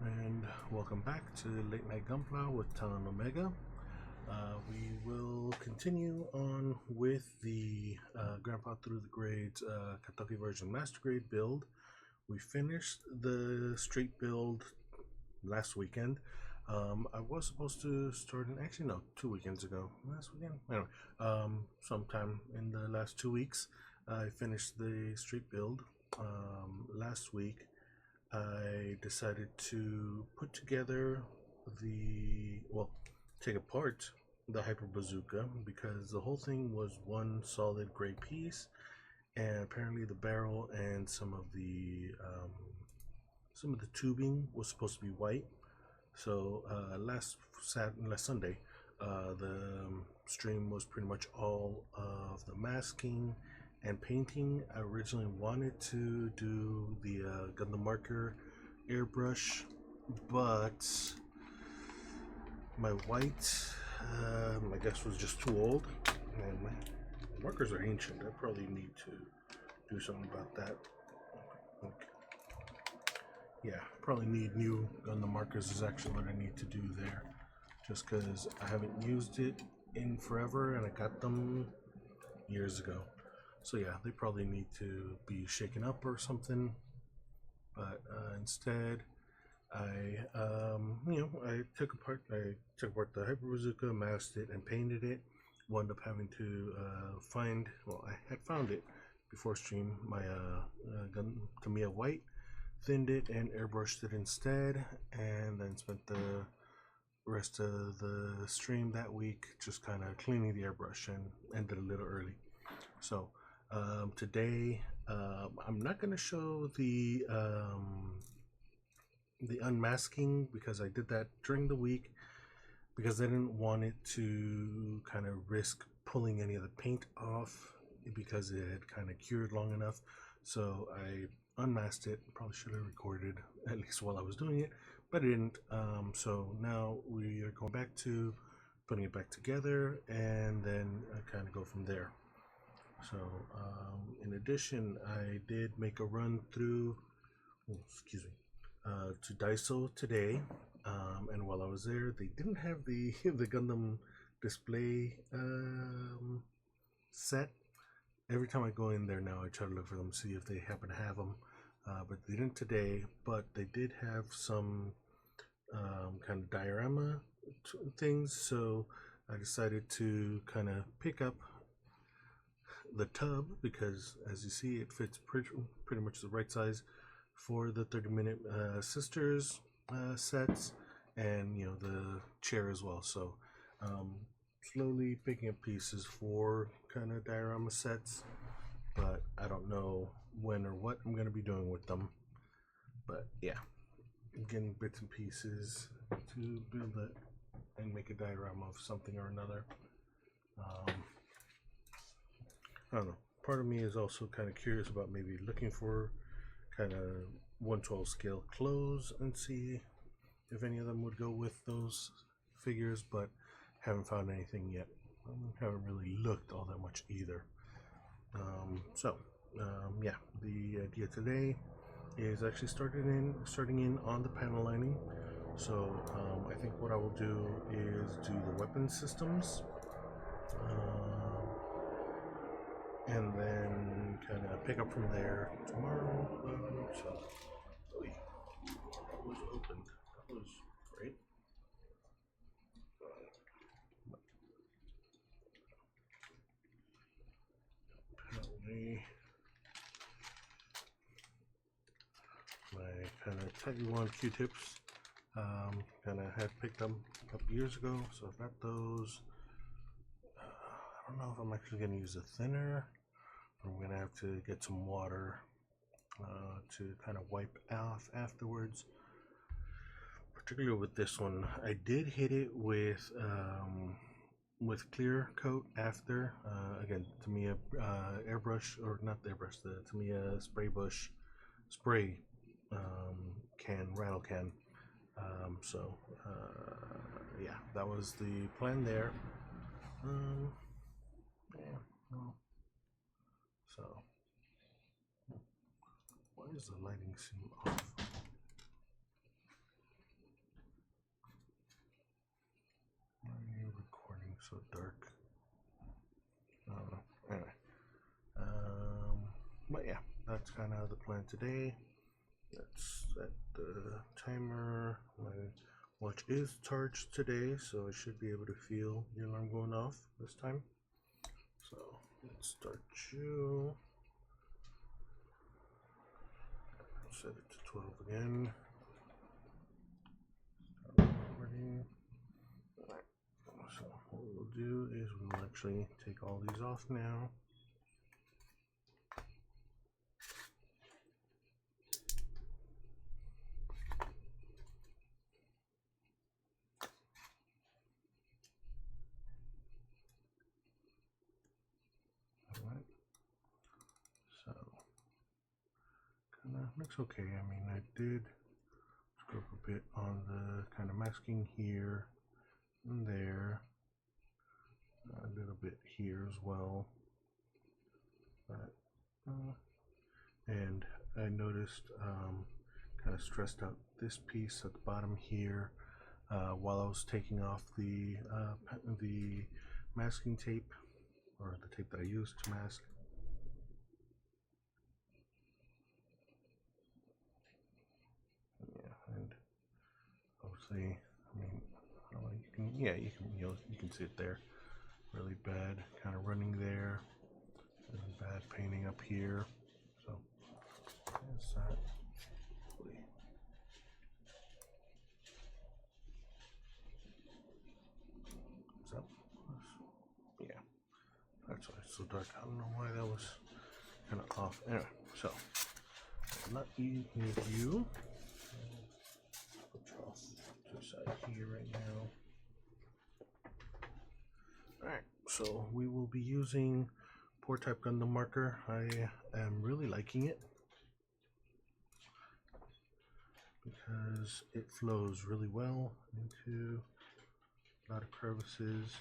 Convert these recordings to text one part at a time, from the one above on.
and welcome back to Late Night Gunpla with Talon Omega. We will continue on with the Grandpa Through the Grades Kentucky version Master Grade build. We finished the street build last weekend. I was supposed to start in, actually no, 2 weekends ago. Last weekend? Anyway, sometime in the last 2 weeks, I finished the street build. Last week, I decided to put together take apart the Hyper Bazooka because the whole thing was one solid gray piece, and apparently the barrel and some of the tubing was supposed to be white. So last Sunday, the stream was pretty much all of the masking and painting. I originally wanted to do the Gundam marker airbrush, but my white, I guess, was just too old, and my markers are ancient. I probably need to do something about that. Okay. Yeah, probably need new Gundam markers is actually what I need to do there, just because I haven't used it in forever and I got them years ago. So yeah, they probably need to be shaken up or something. But instead, I took apart the Hyper Bazooka, masked it, and painted it. Wound up having to I had found it before stream, my Tamiya white, thinned it and airbrushed it instead, and then spent the rest of the stream that week just kind of cleaning the airbrush and ended a little early. So today I'm not going to show the unmasking because I did that during the week because I didn't want it to kind of risk pulling any of the paint off because it had kind of cured long enough. So I unmasked it. Probably should have recorded at least while I was doing it, but I didn't. So now we are going back to putting it back together and then kind of go from there. So in addition, I did make a run through to Daiso today, and while I was there, they didn't have the Gundam display set. Every time I go in there now, I try to look for them, see if they happen to have them, but they didn't today. But they did have some kind of diorama things, so I decided to kind of pick up the tub because, as you see, it fits pretty much the right size for the 30-minute sisters sets, and the chair as well. So slowly picking up pieces for kind of diorama sets, but I don't know when or what I'm going to be doing with them. But yeah, I'm getting bits and pieces to build it and make a diorama of something or another. I don't know. Part of me is also kind of curious about maybe looking for kind of 1/12 scale clothes and see if any of them would go with those figures, but haven't found anything yet. Haven't really looked all that much either. Yeah, the idea today is actually starting in on the panel lining. So I think what I will do is do the weapon systems. And then kind of pick up from there tomorrow. That was opened. That was great. Apparently, my kind of Taiwan Q-tips kind of had picked them a couple years ago, so I've got those. I don't know if I'm actually going to use a thinner. I'm going to have to get some water to kind of wipe off afterwards. Particularly with this one, I did hit it with clear coat after. Again, Tamiya airbrush, or not the airbrush, the Tamiya spray rattle can. Yeah, that was the plan there. Yeah, well, so why does the lighting seem off? so dark. Anyway, but yeah, that's kind of the plan today. Let's set the timer. My watch is charged today, so I should be able to feel the alarm going off this time. So let's start you. Set it to 12 again. Start recording. Alright, so what we'll do is we'll actually take all these off now. So, kind of looks okay. I mean, I did scrub a bit on the kind of masking here and there, a little bit here as well. But, and I noticed kind of stressed out this piece at the bottom here while I was taking off the masking tape, or the tape that I used to mask. Yeah, and obviously, I mean, you can see it there. Really bad kind of running there, really bad painting up here. So that's that. So yeah, that's why it's so dark. I don't know why that was kind of off. Anyway, so I'm not eating you. Put you off to the side here right now. Alright, so we will be using Pore Type Gundam marker. I am really liking it because it flows really well into a lot of crevices.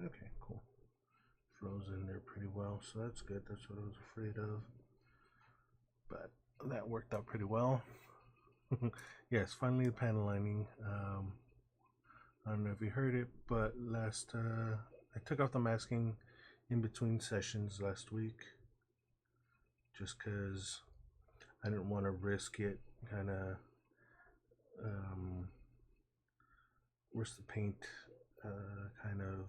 Okay, cool. Flows in there pretty well, so that's good. That's what I was afraid of. But that worked out pretty well. Yes, finally the panel lining. I don't know if you heard it, but I took off the masking in between sessions last week just because I didn't want to risk it, kind of risk the paint kind of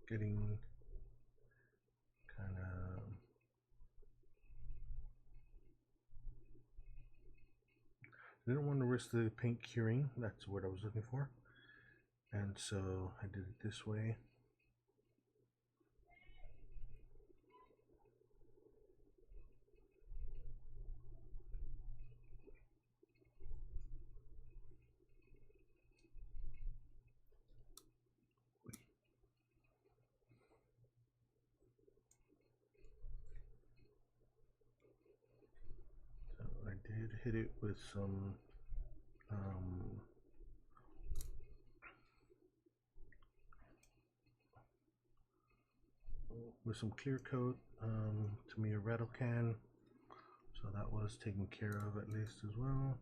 getting kind of I didn't want to risk the paint curing. That's what I was looking for, and so I did it this way. hit it with some clear coat, to me a rattle can, so that was taken care of at least as well.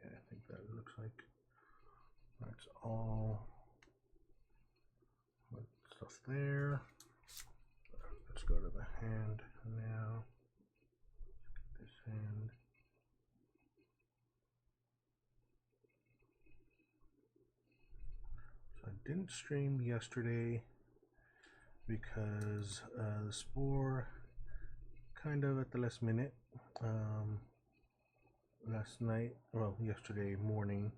Yeah, I think that looks like that's all stuff there. Let's go to the hand now. This hand. So I didn't stream yesterday because the Spore kind of at the last minute, last night, well, yesterday morning,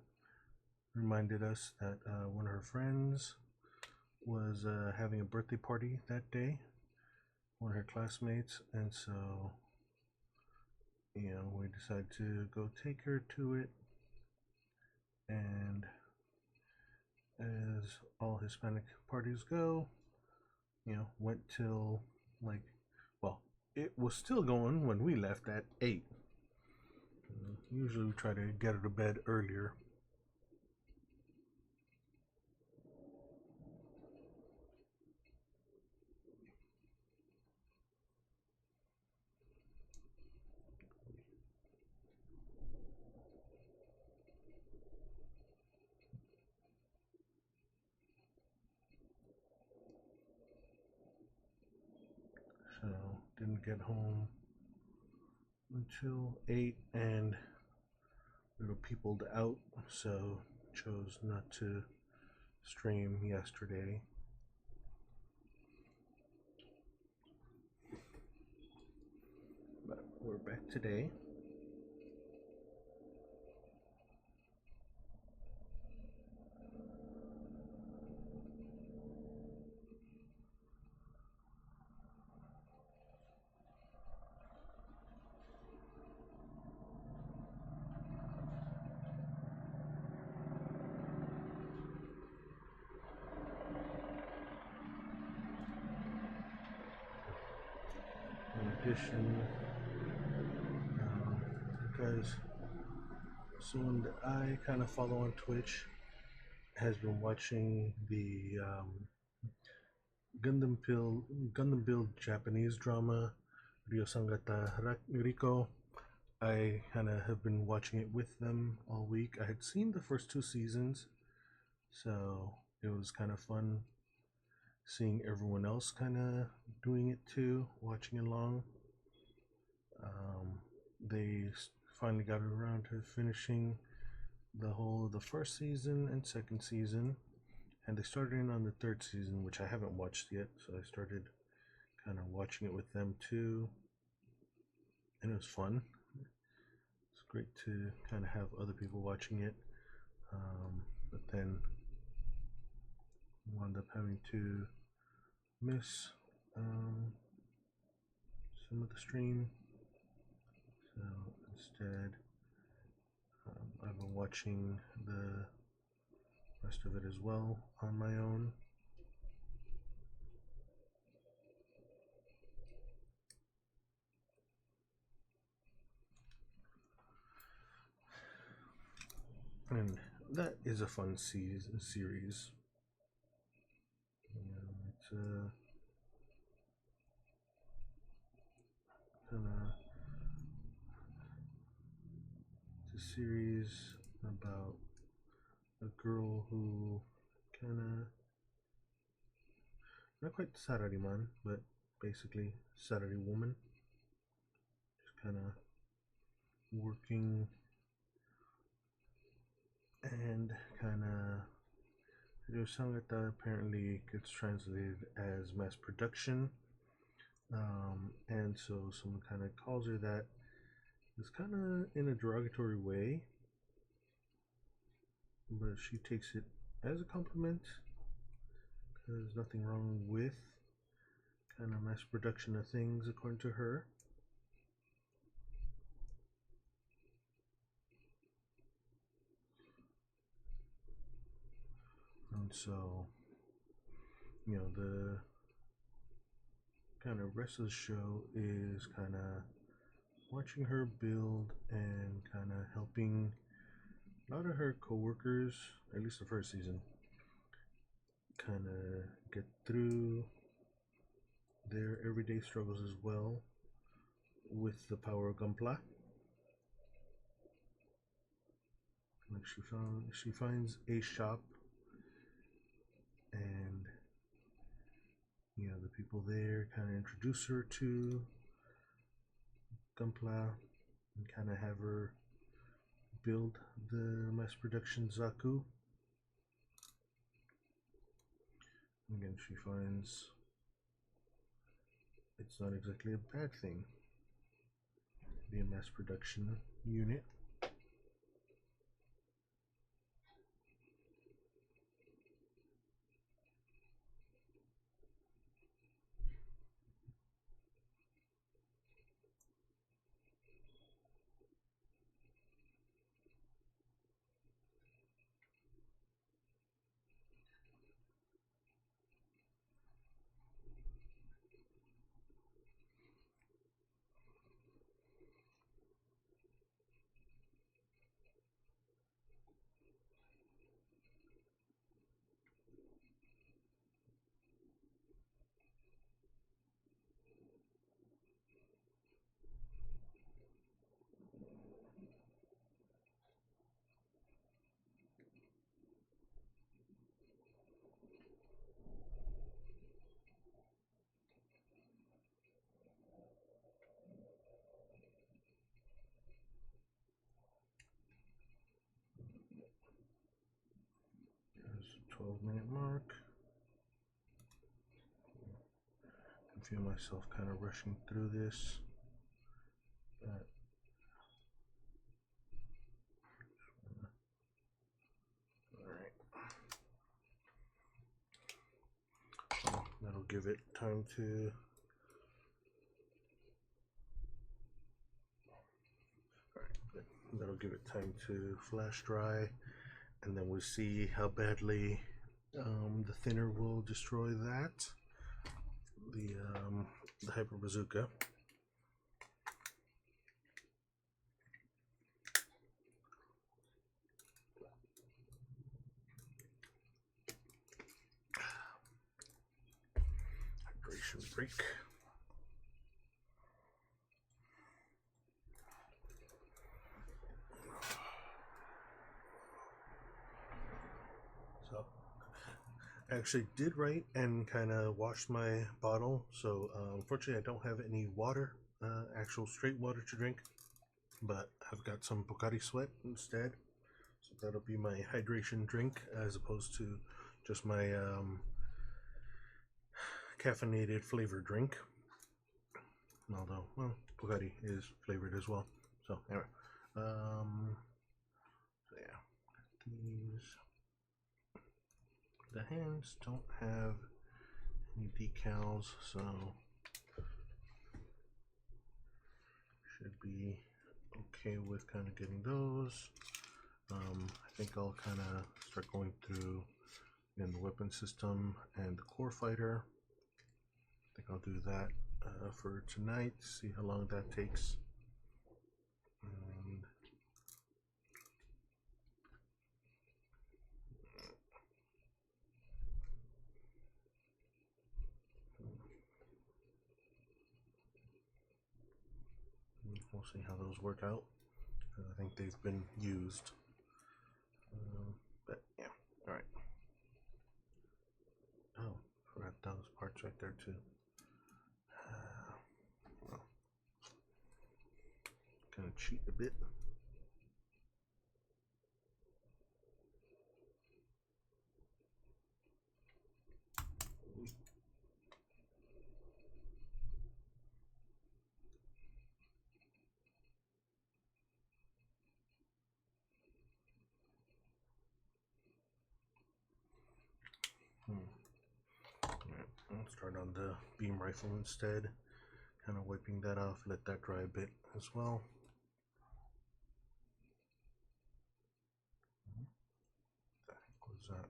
reminded us that one of her friends was having a birthday party that day, one of her classmates, and so, you know, we decided to go take her to it. And as all Hispanic parties go, you know, went till like, well, it was still going when we left at 8. Usually we try to get her to bed earlier. So didn't get home until 8 and little peopled out, so chose not to stream yesterday. But we're back today. In addition, because someone that I kind of follow on Twitch has been watching the Gundam Build Japanese drama Ryosangata Riko. I kind of have been watching it with them all week. I had seen the first 2 seasons, so it was kind of fun seeing everyone else kind of doing it too, watching along. They finally got around to finishing the first season and second season, and they started in on the 3rd season, which I haven't watched yet, so I started kind of watching it with them too, and it was fun. It's great to kind of have other people watching it, but then wound up having to miss some of the stream, so instead I've been watching the rest of it as well on my own. And that is a fun series. It's it's a series about a girl who kind of, not quite Sarariman, but basically Sarari woman, just kind of working and kind of Yosangata apparently gets translated as mass production, and so someone kind of calls her that. It's kind of in a derogatory way, but she takes it as a compliment. There's nothing wrong with kind of mass production of things, according to her. And so, the kind of rest of the show is kind of watching her build and kind of helping a lot of her co-workers, at least the first season, kind of get through their everyday struggles as well with the power of Gunpla. Like she finds a shop, and the people there kind of introduce her to Gunpla and kind of have her build the mass production Zaku. Again, she finds it's not exactly a bad thing to be a mass production unit. There's a 12-minute mark. I feel myself kind of rushing through this, but alright. So that'll give it time to that'll give it time to flash dry, and then we'll see how badly the thinner will destroy that. The Hyper Bazooka. Hydration break. So I actually did write and kind of washed my bottle, so unfortunately I don't have any water, actual straight water to drink, but I've got some Pocari Sweat instead, so that'll be my hydration drink as opposed to just my caffeinated flavored drink, although, well, Pocari is flavored as well. So anyway, so yeah, these. The hands don't have any decals, so should be okay with kind of getting those. I think I'll kind of start going through in the weapon system and the core fighter. I think I'll do that for tonight, see how long that takes. And we'll see how those work out. I think they've been used. But yeah, alright. Oh, forgot those parts right there too. Well, kind of cheat a bit. Alright, I'll start on the beam rifle instead. Kind of wiping that off, let that dry a bit as well. What the heck was that?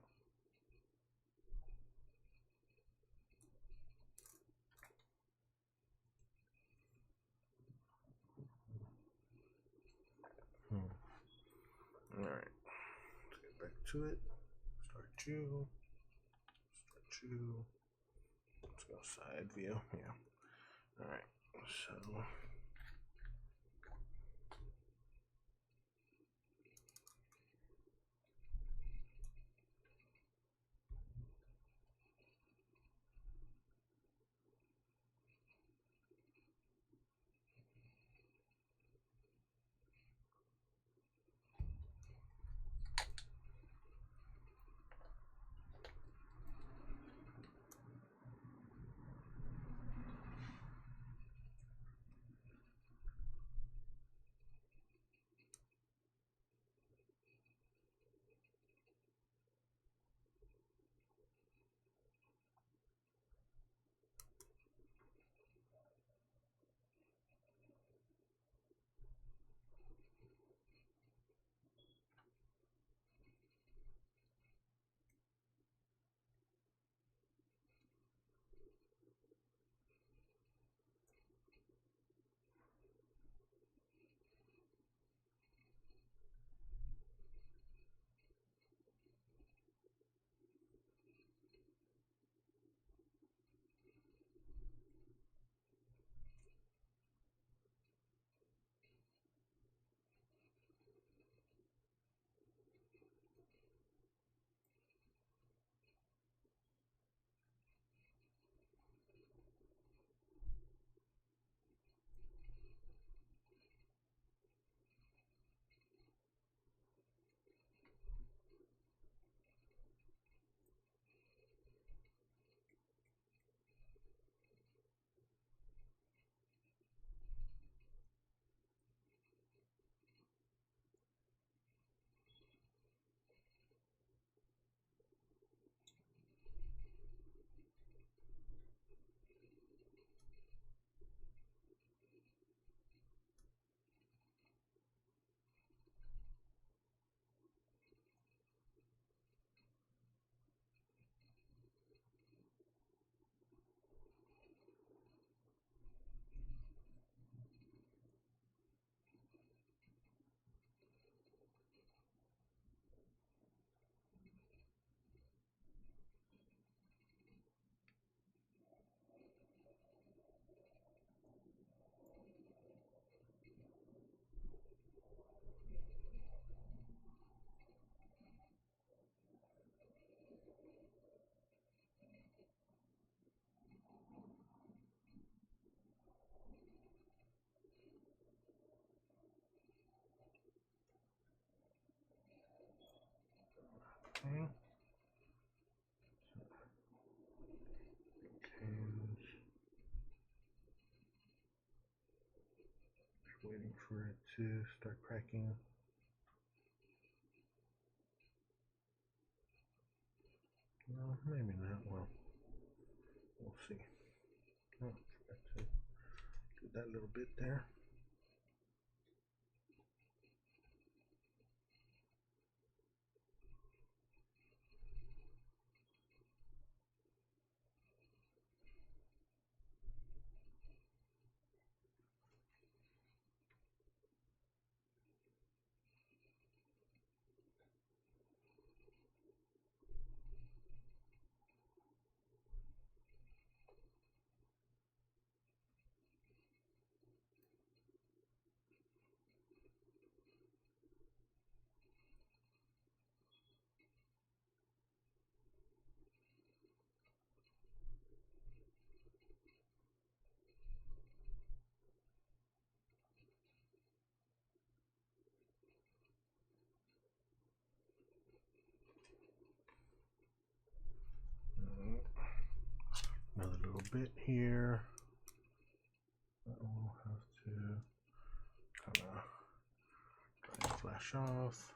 Alright, let's get back to it. Start you. Let's go side view. Yeah. Alright, so. Okay. Just waiting for it to start cracking. No, maybe not. Well, we'll see. Oh, forgot to do that little bit there. bit here that we'll have to kind of try and flash off.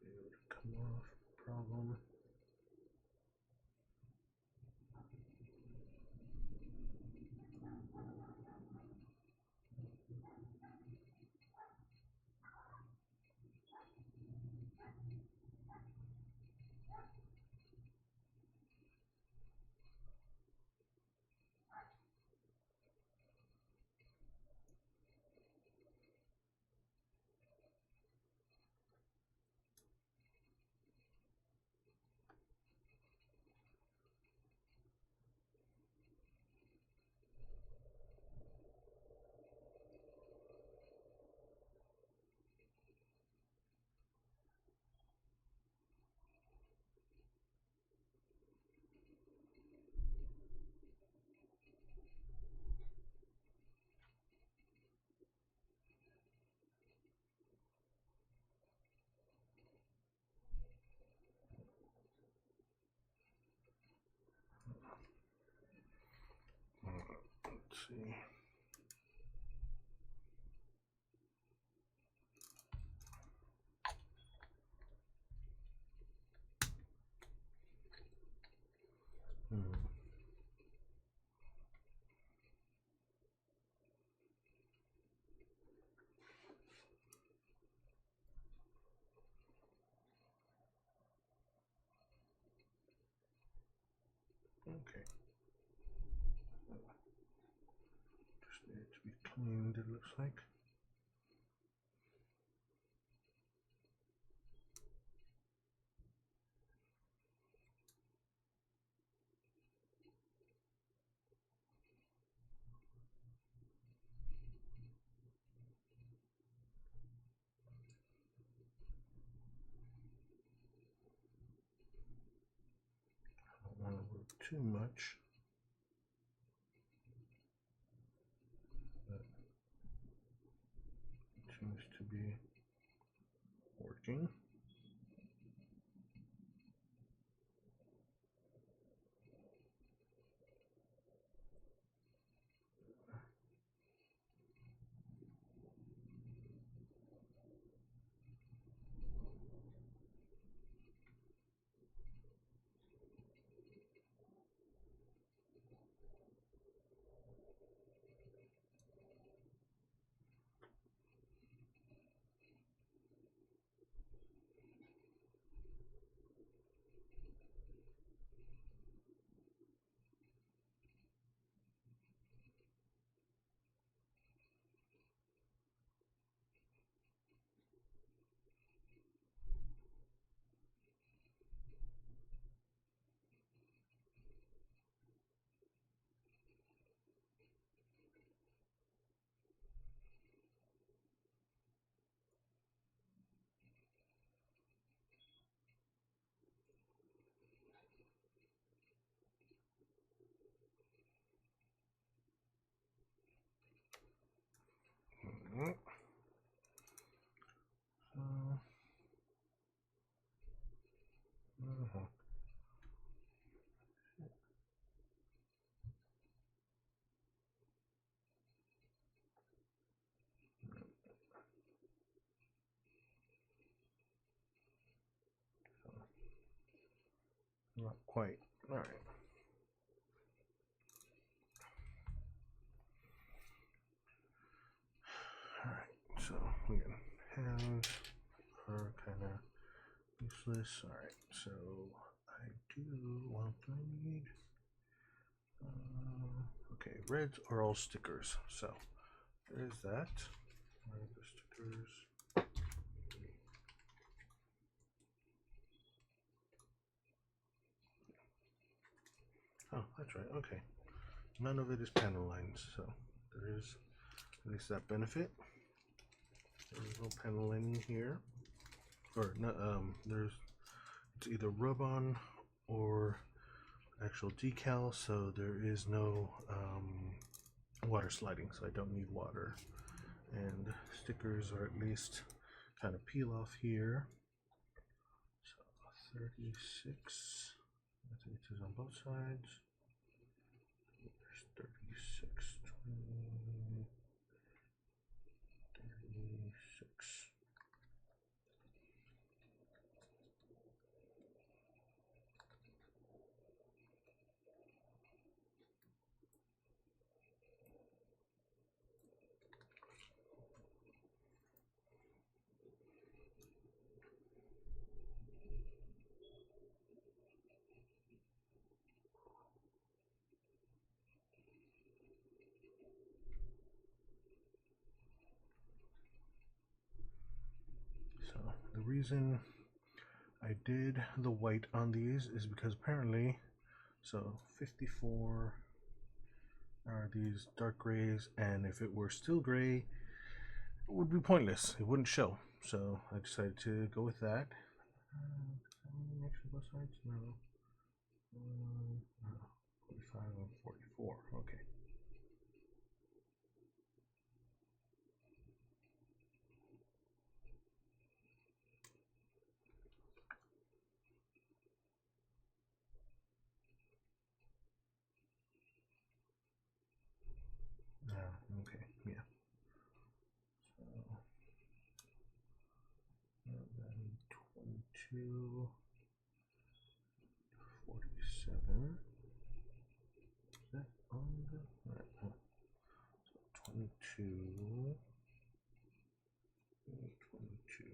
Be able to come off, problem. Let's see. Okay. Just need it to be cleaned, it looks like. I don't want to work too much. But it seems to be working. Not quite. All right. All right. So again, hands are kind of useless. All right. So I do want to need. Okay, reds are all stickers. So there's that. Where are the stickers? Oh, that's right. Okay. None of it is panel lines, so there is at least that benefit. There's no panel lining here, or no, there's it's either rub-on or actual decal, so there is no water sliding, so I don't need water. And stickers are at least kind of peel off here. So 36. I think it is on both sides. There's 36, 20, 36. So the reason I did the white on these is because apparently, so 54 are these dark grays, and if it were still gray, it would be pointless. It wouldn't show. So I decided to go with that. Actually, both sides? No. 45 and 44. Okay. Okay, yeah. So, then 22, 47. Is that on the right? So 22, 22.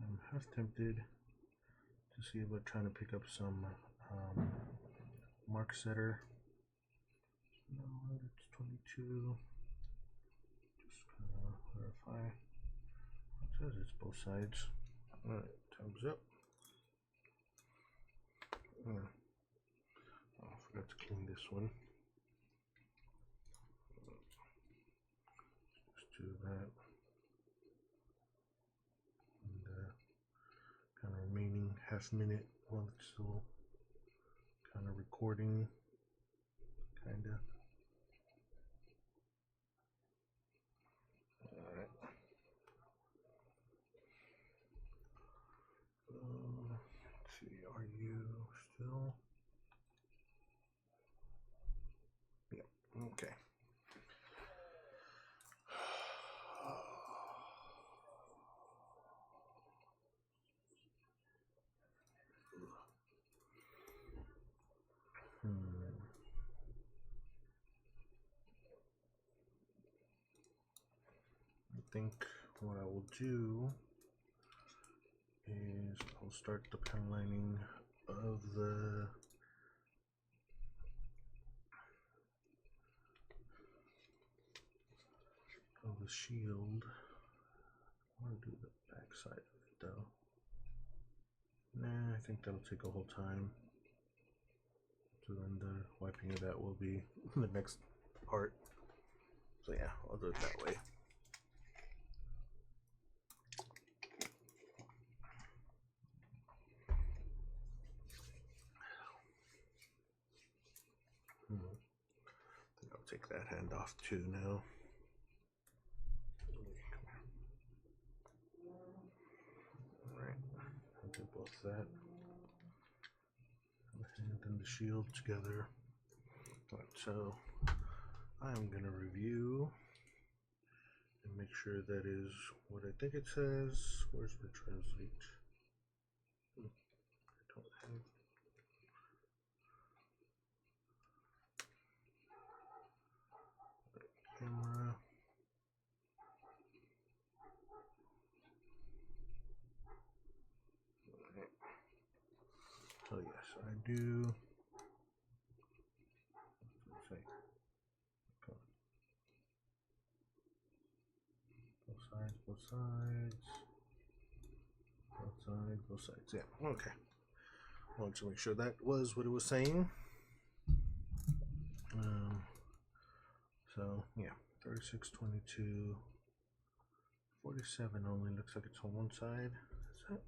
I'm half tempted to see about trying to pick up some mark setter. No, it's 22. Just gonna verify. It says it's both sides. Alright, thumbs up. Oh, I forgot to clean this one. Just do that. And kind of remaining half minute while it's still kind of recording. Kind of. Alright. Let's see, are you still? Yep, okay. I think what I will do is I'll start the pen lining of the shield. I want to do the back side of it though. Nah, I think that'll take a whole time. So then the wiping of that will be the next part. So yeah, I'll do it that way. I think I'll take that hand off too now. Alright, I'll do both that. And then the shield together. Alright, so I'm gonna review and make sure that is what I think it says. Where's the translate? I don't have. Camera. So yeah, So I do. Let's see. Both sides, both sides, both sides, both sides. Yeah, okay. Wanted to make sure that was what it was saying. So yeah, 36, 22, 47 only looks like it's on one side. Is that?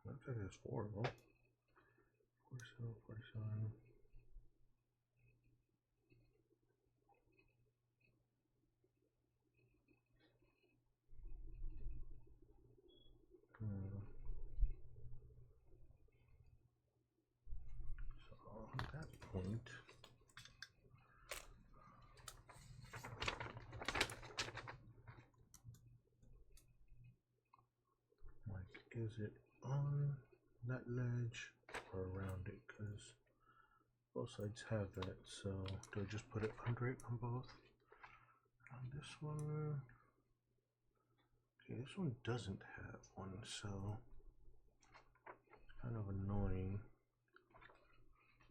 Looks like there's 4 of them. 47, 47. So at that point, like, is it on that ledge or around it? Because both sides have that. So do I just put it under it on both? On this one, okay, this one doesn't have one, so it's kind of annoying.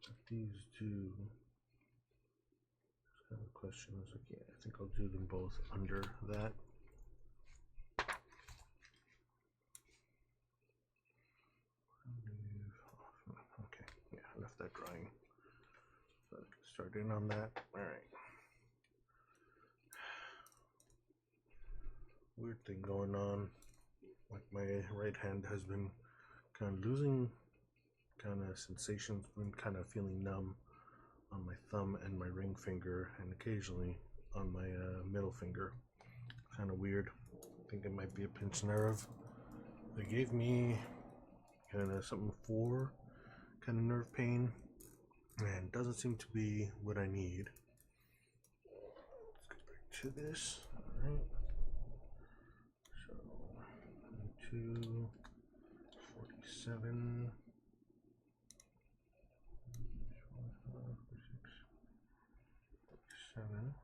But these do. Kind of question is like, yeah, I think I'll do them both under that. Okay, yeah, I left that drying. So I can start in on that. Alright. Weird thing going on. Like my right hand has been kind of losing kind of sensations, been kind of feeling numb on my thumb and my ring finger, and occasionally on my middle finger. Kind of weird. I think it might be a pinched nerve. They gave me kind of something for kind of nerve pain, and doesn't seem to be what I need. Let's get back to this. All right. So 22, 47. 7.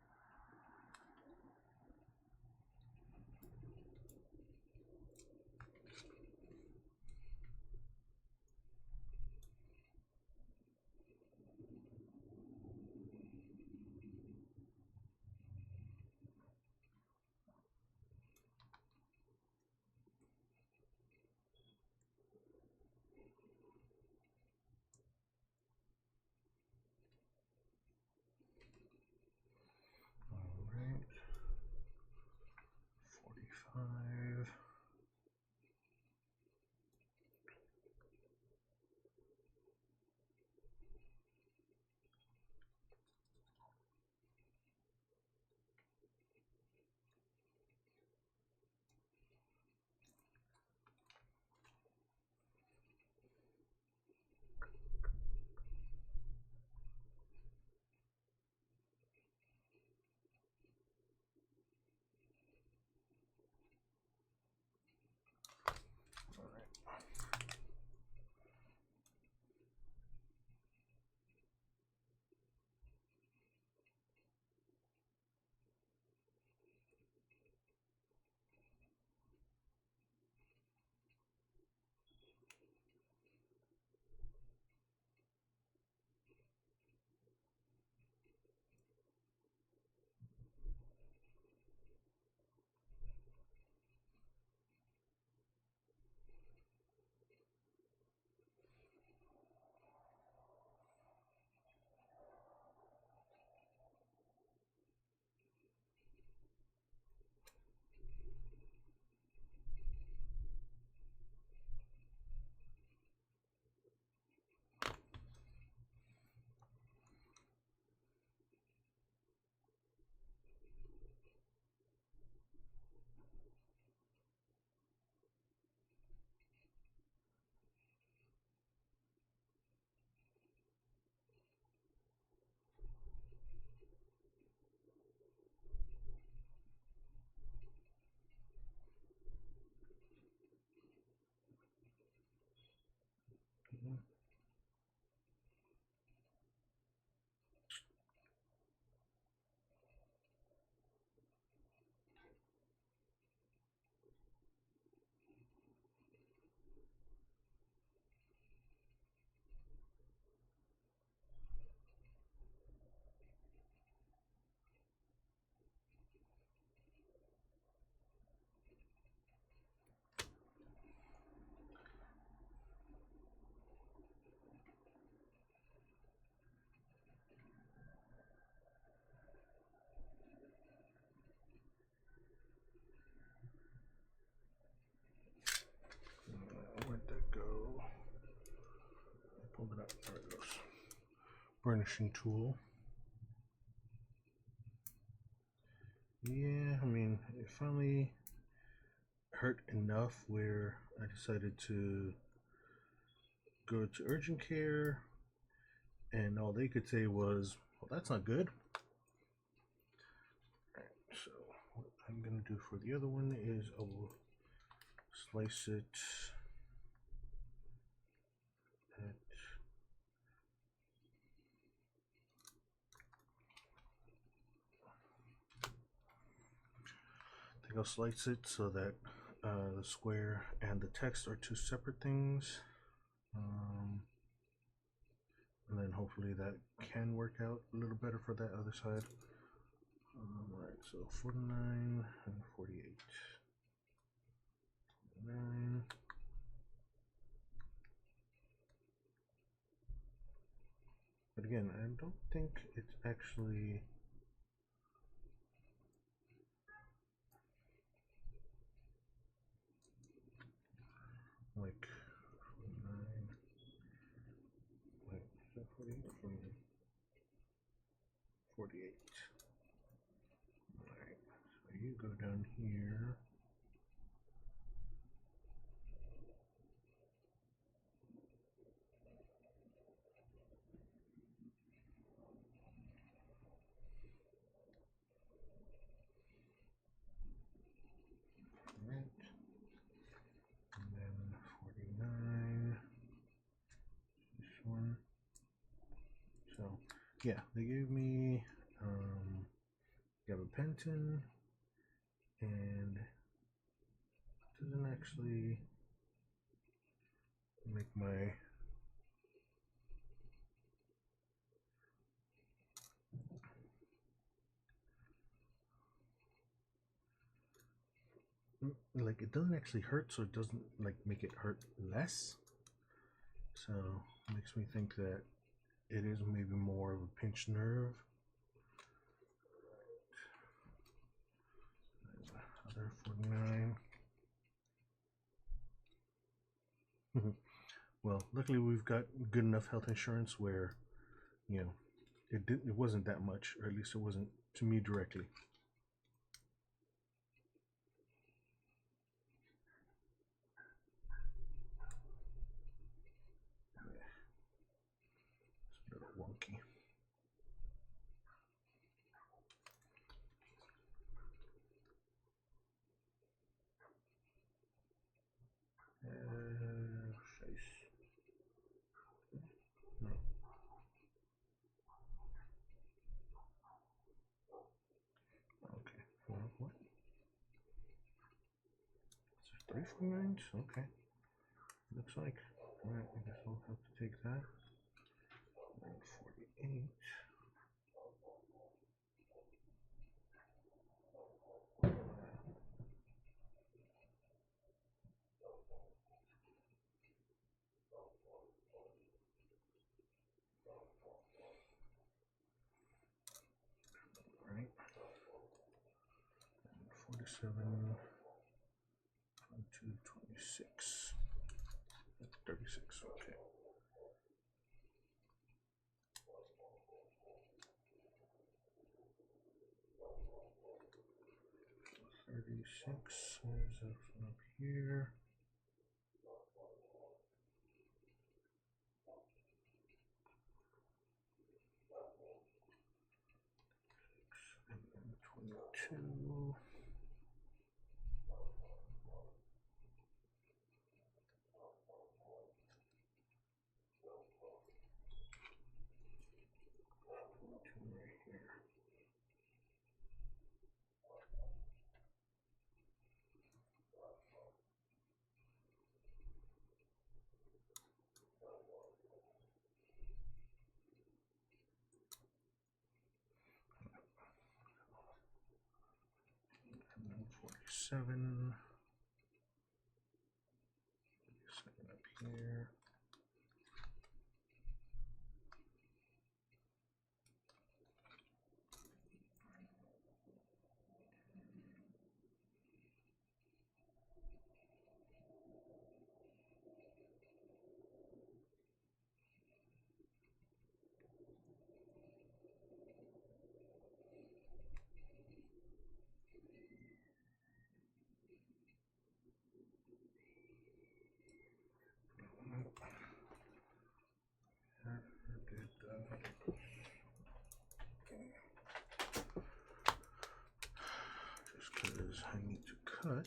burnishing tool. Yeah, I mean, it finally hurt enough where I decided to go to urgent care, and all they could say was, well, that's not good. Right, so what I'm gonna do for the other one is I will slice it at I think I'll slice it so that the square and the text are two separate things. And then hopefully that can work out a little better for that other side. Alright, so 49 and 48. 49. But again, I don't think it's actually like 49. Wait, is that 48 from 48? Alright, so you go down here. Alright, and then 49. This one. So, yeah, they gave me gabapentin, and it doesn't actually make my like, it doesn't actually hurt, so it doesn't like make it hurt less. So it makes me think that it is maybe more of a pinched nerve. Other 49. Well, luckily we've got good enough health insurance where, you know, it wasn't that much, or at least it wasn't to me directly. It's a little wonky. No. Okay. Well, what? Is there 3 49s? Okay. Looks like. Alright, I guess I'll have to take that. And 48. Right. 47, 22, 26, 36, okay. 36 is this one up here. And then 22. Right here. And then 47. 47 up here. cut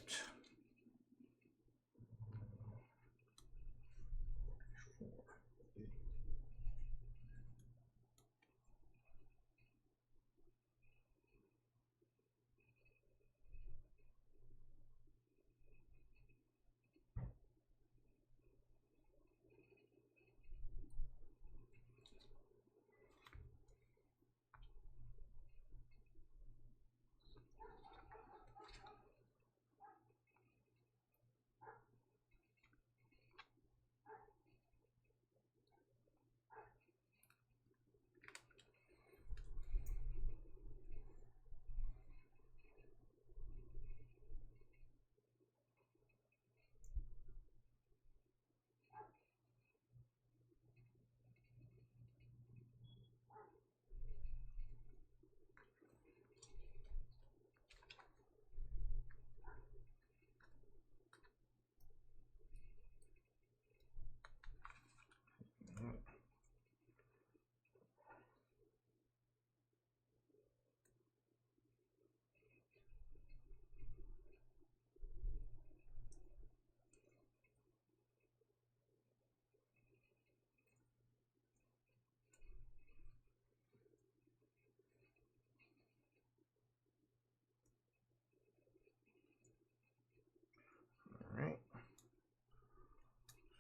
Alright,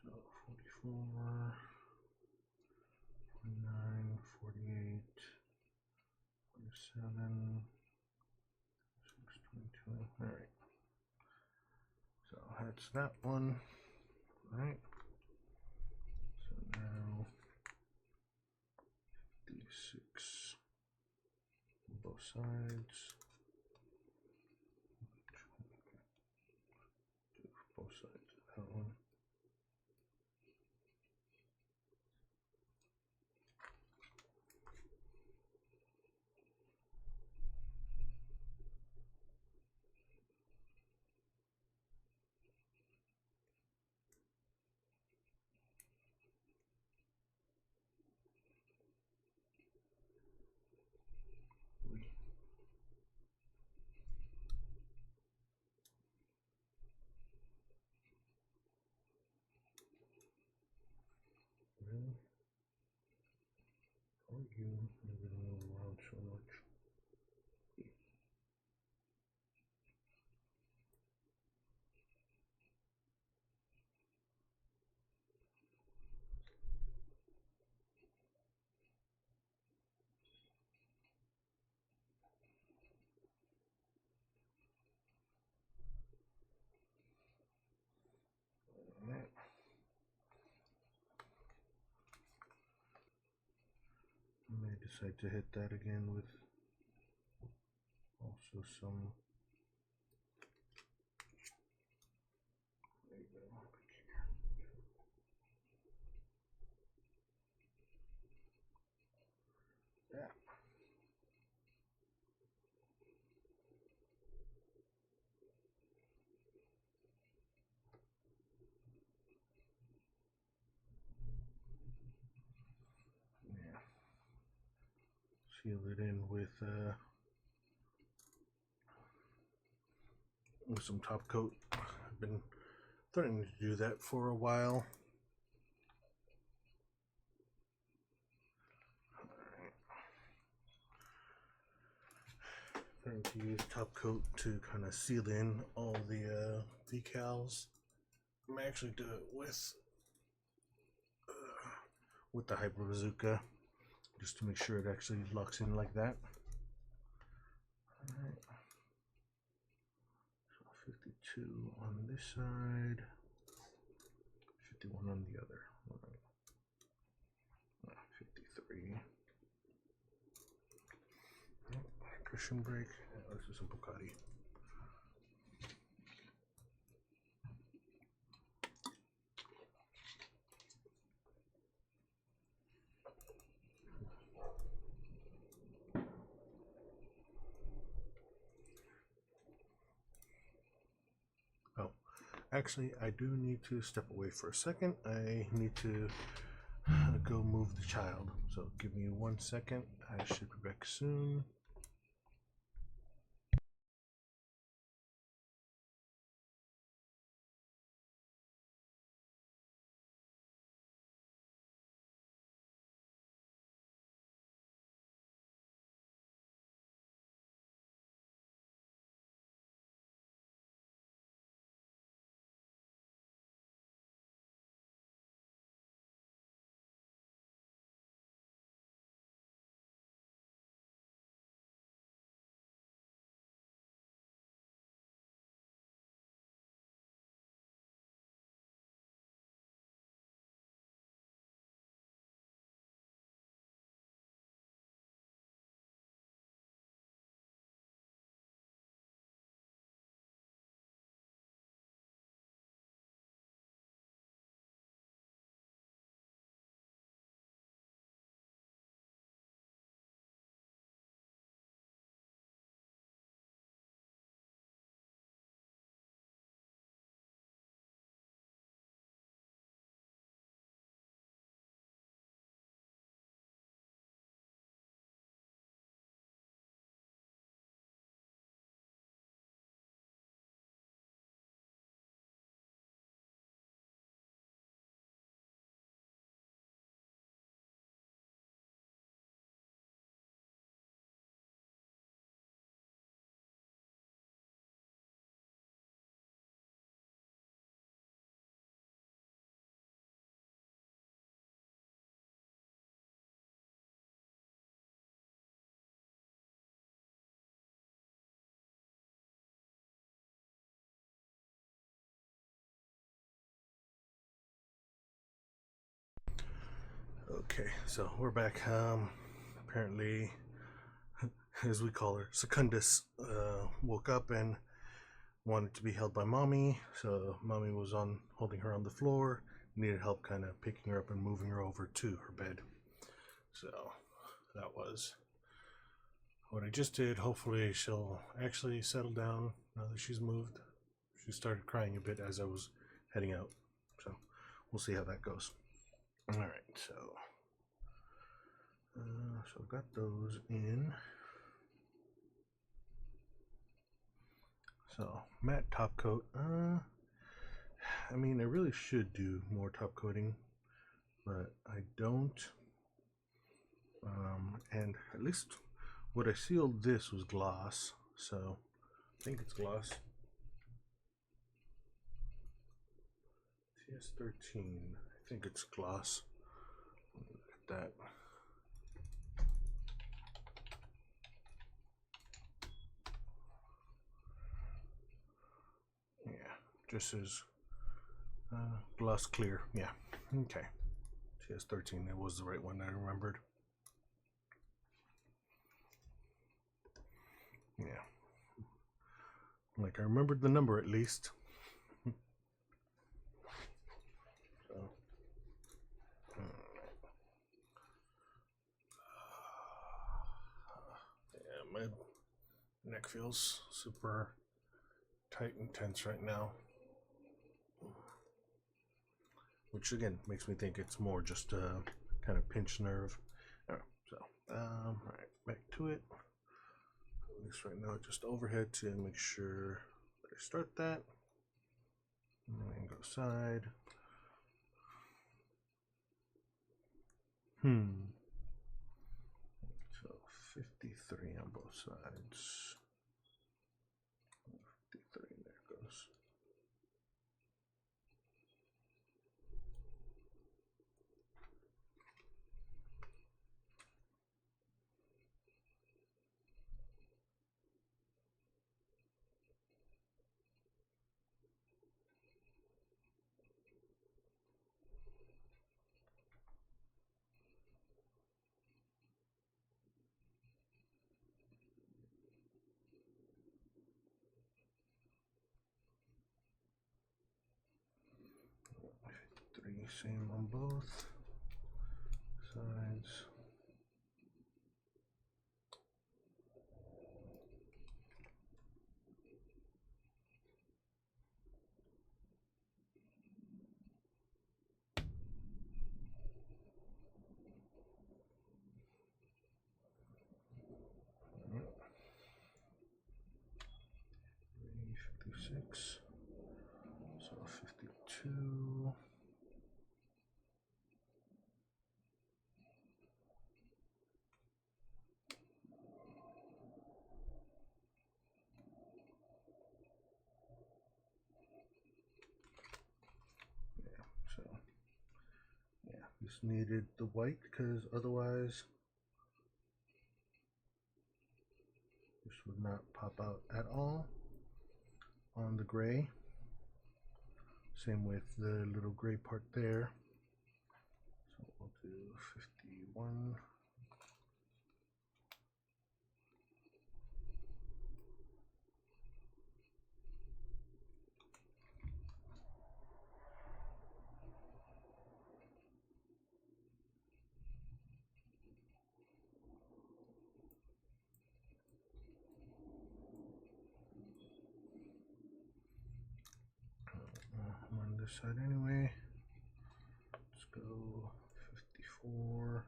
so 44, 49, 48, 47, 622. Alright, so that's that one. Alright, so now 56 on both sides. Do both sides of that one. Really? Are you moving around so much? Alright. I may decide to hit that again with also some. There you go. Yeah. Yeah. Seal it in with some top coat. I've been threatening to do that for a while. Trying to use top coat to kind of seal in all the decals. I'm actually do it with the Hyper Bazooka, just to make sure it actually locks in like that. Alright. So 52 on this side, 51 on the other. Alright. 53. Cushion brake. This is a Bugatti. Oh, actually, I do need to step away for a second. I need to go move the child. So give me 1 second. I should be back soon. Okay, so we're back. Apparently, as we call her, Secundus woke up and wanted to be held by mommy. So mommy was on holding her on the floor, needed help kind of picking her up and moving her over to her bed. So that was what I just did. Hopefully she'll actually settle down now that she's moved. She started crying a bit as I was heading out. So we'll see how that goes. Alright, so I've got those in. So matte top coat. I mean, I really should do more top coating, but I don't. And at least what I sealed this was gloss, so I think it's gloss. TS13, I think it's gloss. Look at that. Yeah, just as gloss clear. Yeah, okay. TS13, it was the right one I remembered. Yeah, like I remembered the number at least. So, yeah, my neck feels super tight and tense right now, which again makes me think it's more just a kind of pinched nerve. All right, so all right, back to it. At least right now, just overhead to make sure that I start that, and then go side. So 53 on both sides. 53, there it goes. Three, same on both sides. Right. 56, so 52. So yeah, just needed the white because otherwise this would not pop out at all on the gray. Same with the little gray part there. So we'll do 51. I'm on this side anyway. Let's go 54.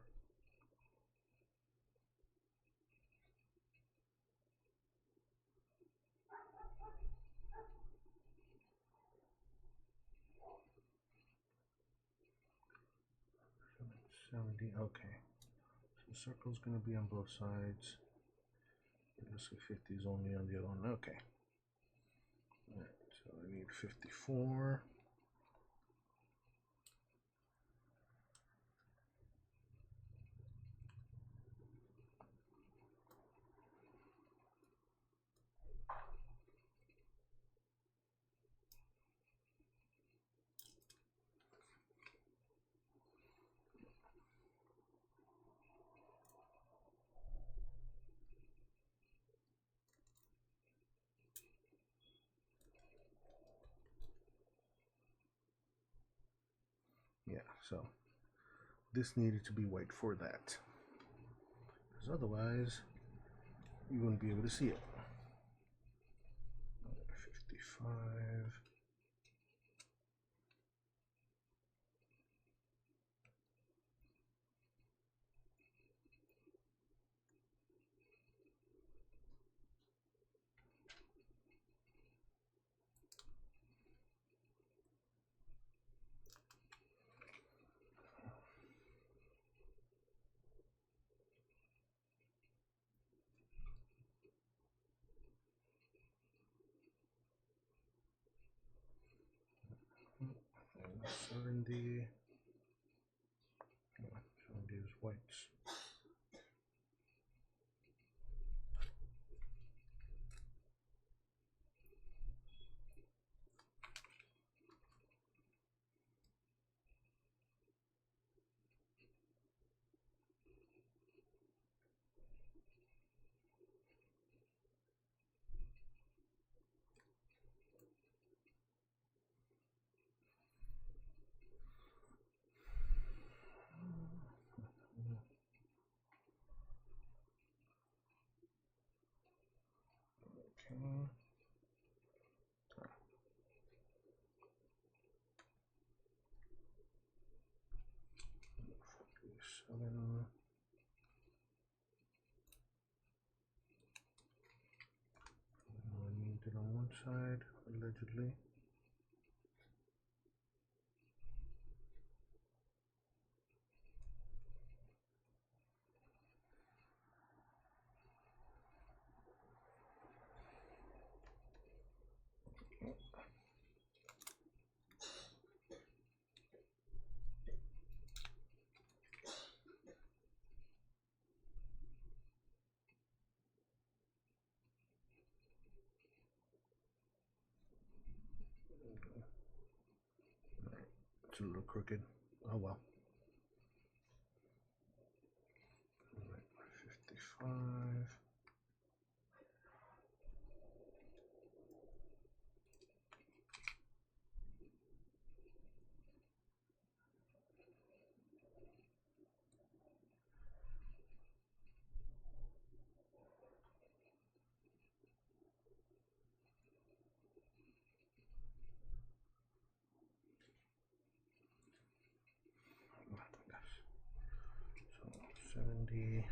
Okay. So circle's gonna be on both sides. It looks like 50 is only on the other one. Okay. Alright, so I need 54. Yeah, so this needed to be white for that, because otherwise you wouldn't be able to see it. 55. And 70. Yeah, 70 is whites. Okay. 47. I need it on one side, allegedly. It's a little crooked. Oh well. 55. So 70.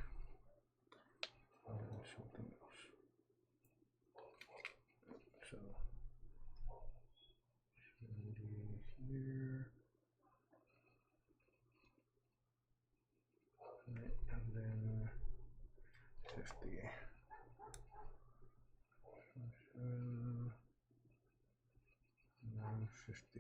Something else. So 70 here. And then 50. 950.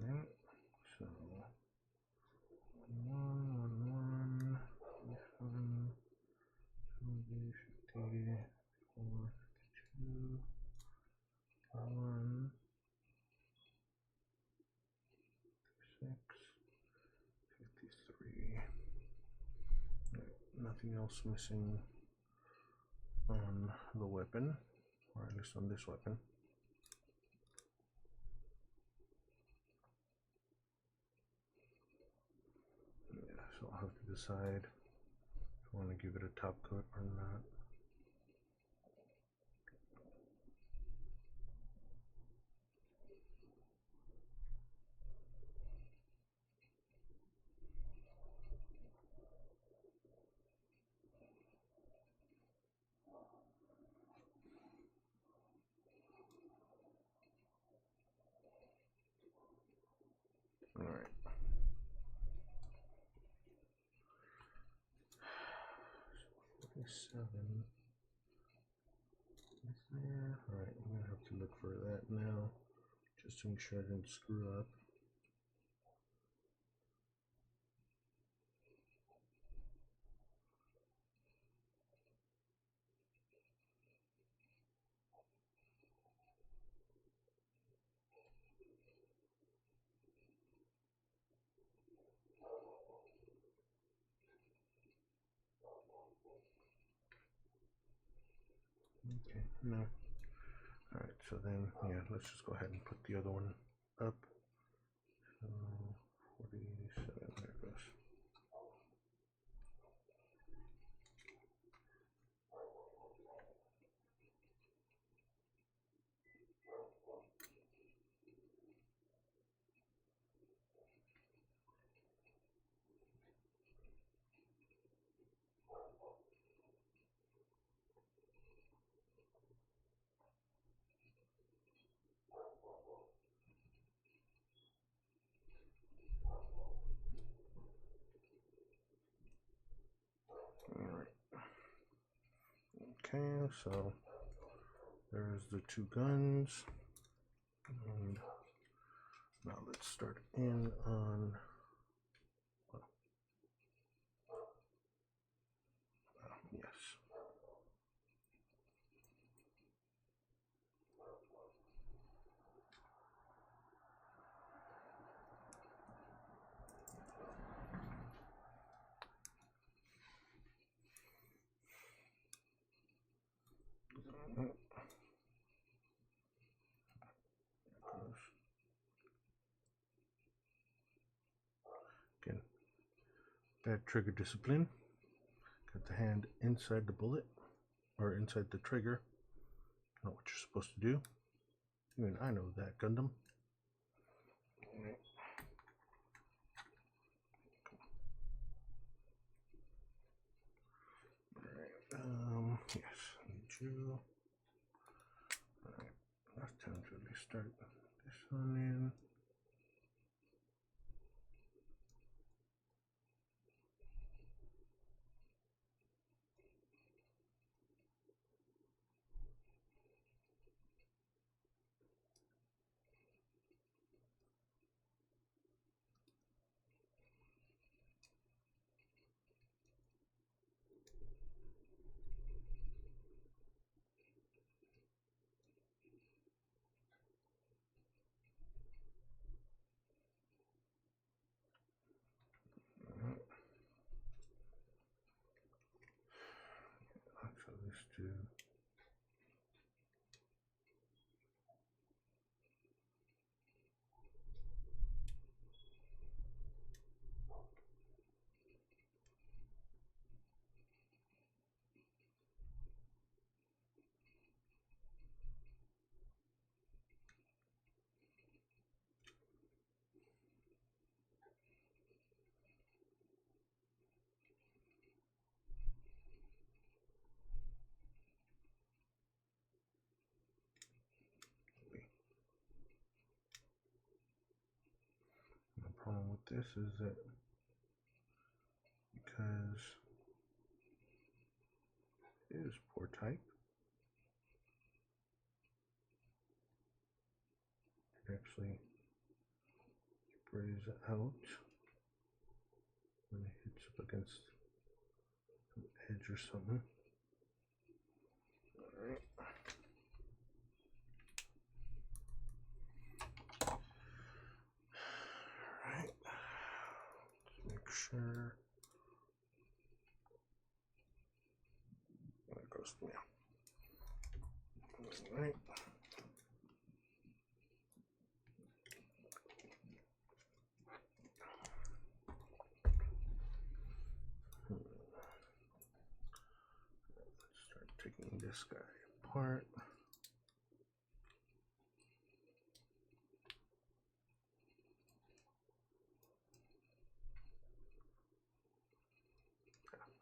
Right. So 1, 1, 70, 50, 4, 52, 1, 6, 53. Right. Nothing else missing on the weapon, or at least on this weapon. Yeah, so I'll have to decide if I want to give it a top coat or not. All right. 47 is there. All right, I'm gonna have to look for that now, just to make sure I didn't screw up. Okay, no. Alright, so then, yeah, let's just go ahead and put the other one up. So, 47, there it goes. Alright. Okay, so there's the two guns. And now let's start in on, yes. Again, bad trigger discipline. Got the hand inside the bullet, or inside the trigger. Know what you're supposed to do. Even I know that, Gundam. Alright. Yes, need you. Alright, last time to really start this one in. So these two. The problem with this is that because it is poor type, it actually sprays out when it hits up against an edge or something. Alright. Alright. Let's make sure. There it goes. Yeah. Alright. Let's start taking this guy apart.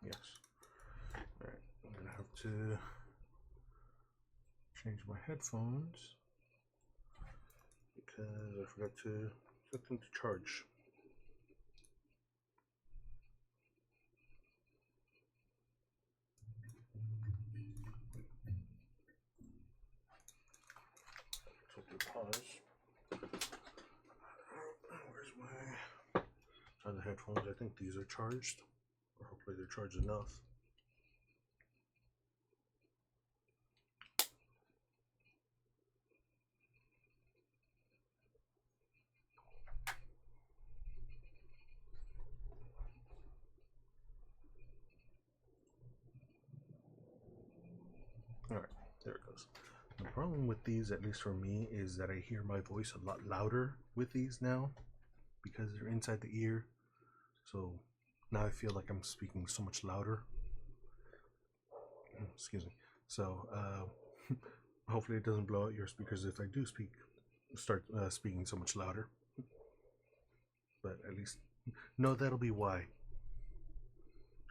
Yes. Alright, I'm gonna have to change my headphones because I forgot to set them to charge. Pause. Where's my other headphones? I think these are charged, or hopefully they're charged enough. All right, There it goes. The problem with these, at least for me, is that I hear my voice a lot louder with these now because they're inside the ear. So now I feel like I'm speaking so much louder. Excuse me. So hopefully it doesn't blow out your speakers if I do start speaking so much louder. But at least, no, that'll be why.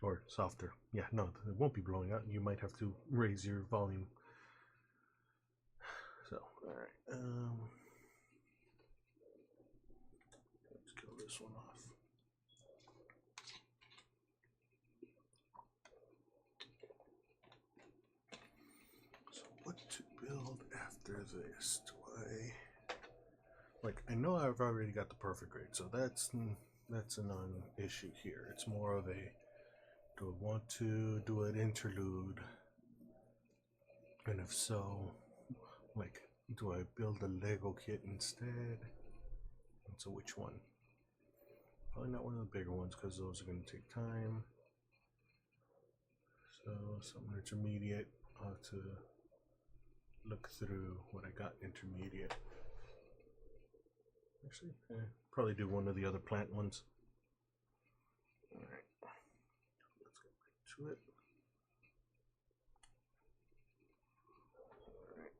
Or softer. Yeah, no, it won't be blowing out. You might have to raise your volume. So, alright. Let's kill this one off. So, what to build after this? Do I... Like, I know I've already got the perfect grade, so that's a non-issue here. It's more of a, do I want to do an interlude? And if so, like, do I build a Lego kit instead? And so which one? Probably not one of the bigger ones because those are going to take time. So something intermediate. I'll have to look through what I got intermediate. Actually, probably do one of the other plant ones. Alright, let's get back to it. Alright.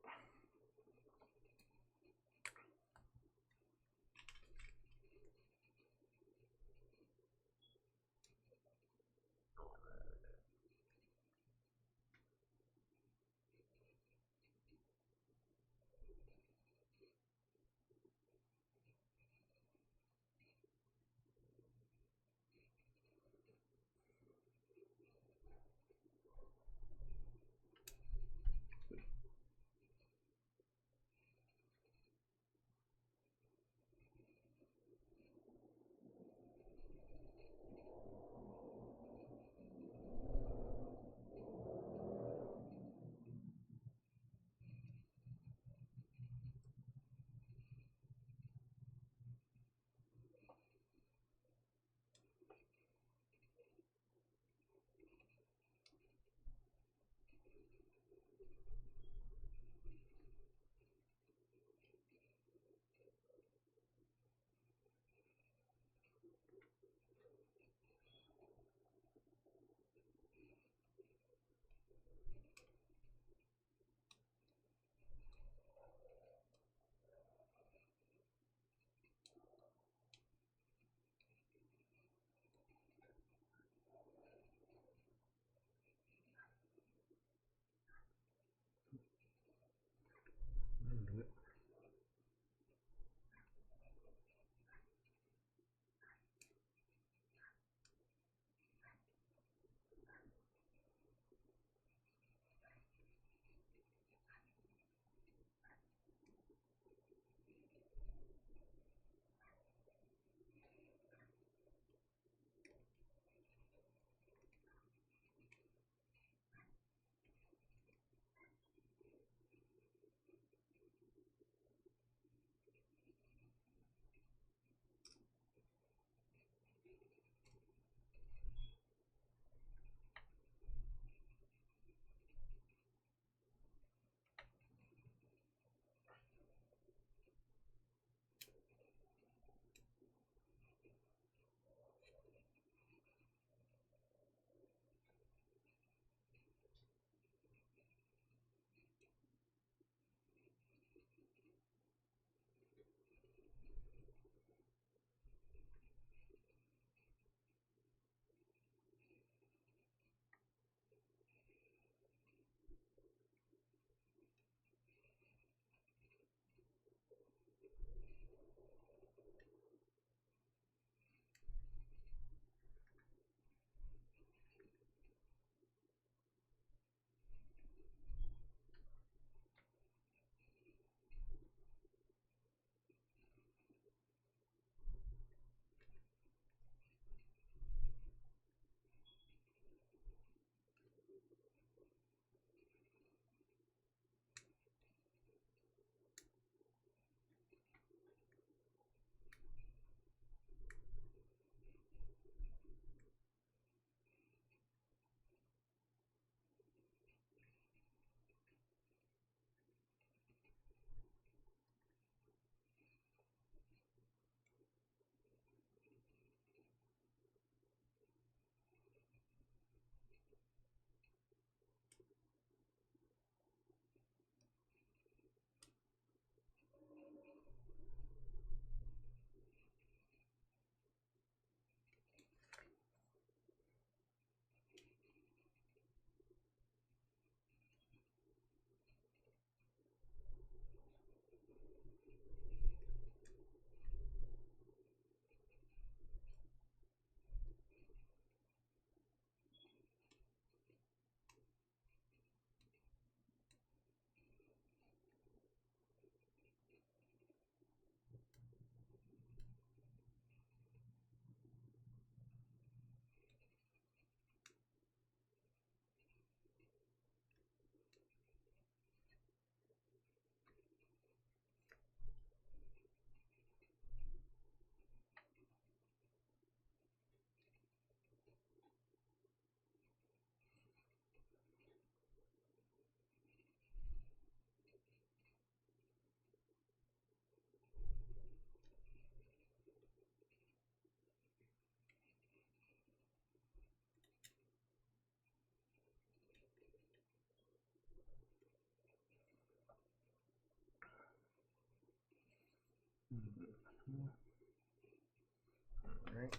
Alright.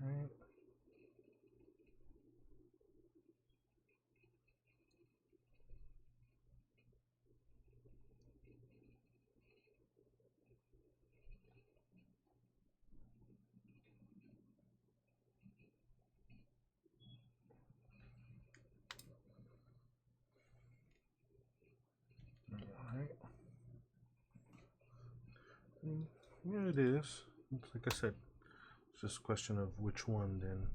Right. Alright. Yeah, it is. Like I said, it's just a question of which one then.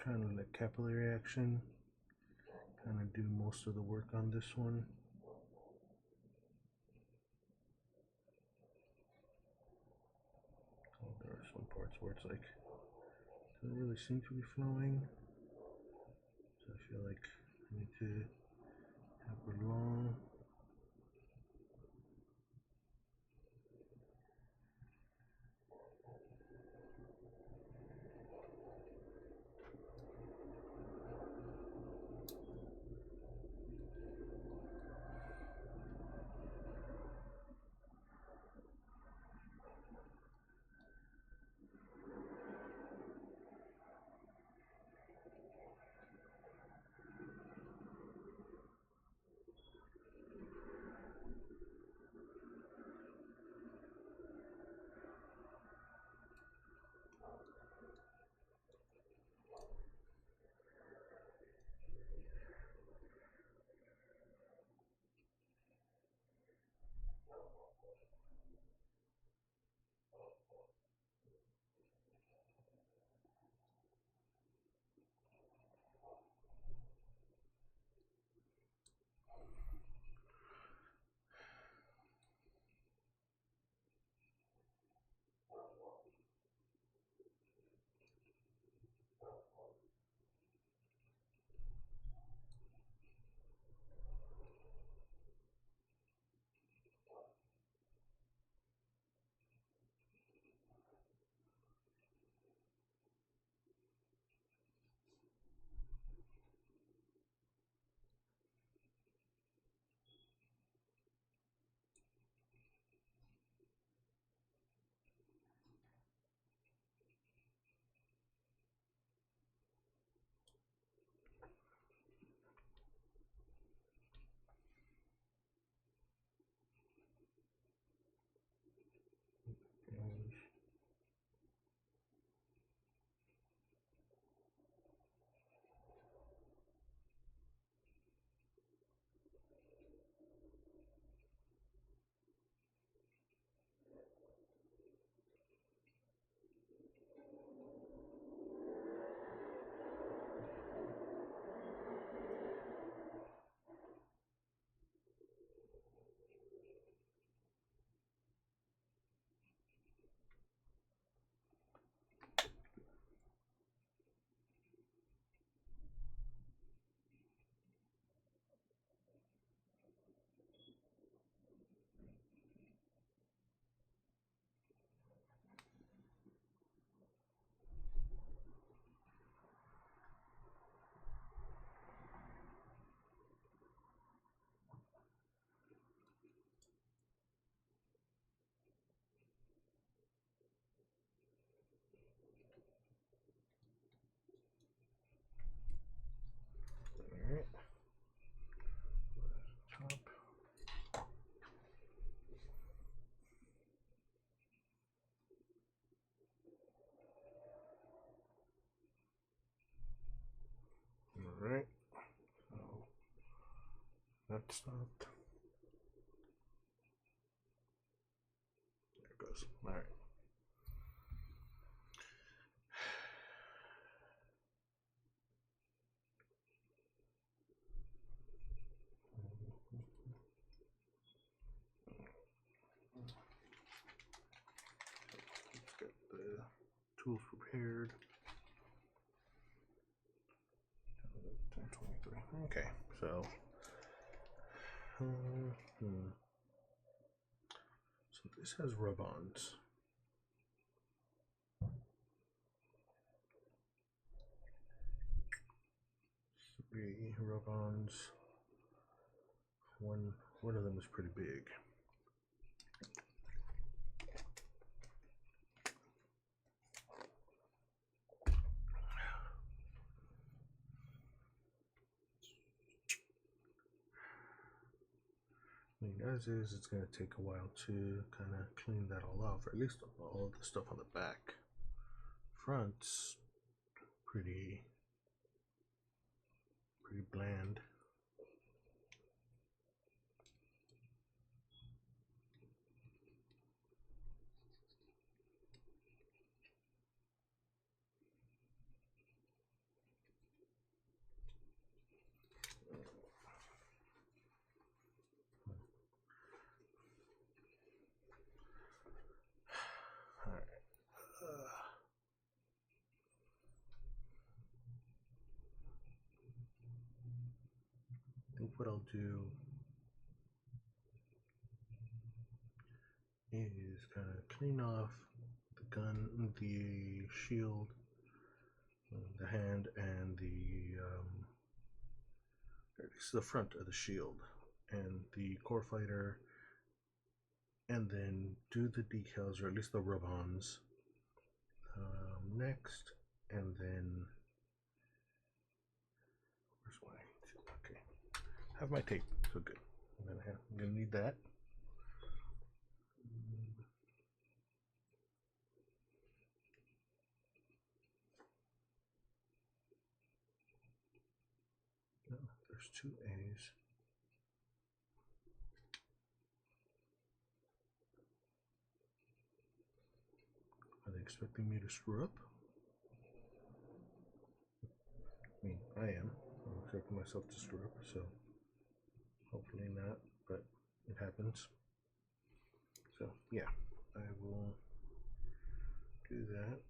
Trying to let capillary action kind of do most of the work on this one. Oh, there are some parts where it's like doesn't really seem to be flowing, so I feel like I need to have it long. it stopped. There it goes. All right. Let's get the tools prepared. 1023. Okay, so so this has rub-ons. 3 rub-ons. One of them is pretty big. I mean, as is, it's going to take a while to kind of clean that all off, or at least all the stuff on the back. Front's pretty bland. I think what I'll do is kind of clean off the gun, the shield, the hand, and the front of the shield, and the core fighter, and then do the decals, or at least the rub-ons, next, and then where's my, okay, have my tape, so good. I'm gonna need that. No, there's 2 A's. Are they expecting me to screw up? I mean, I am. I'm expecting myself to screw up, so hopefully not, but it happens. So yeah, I will do that.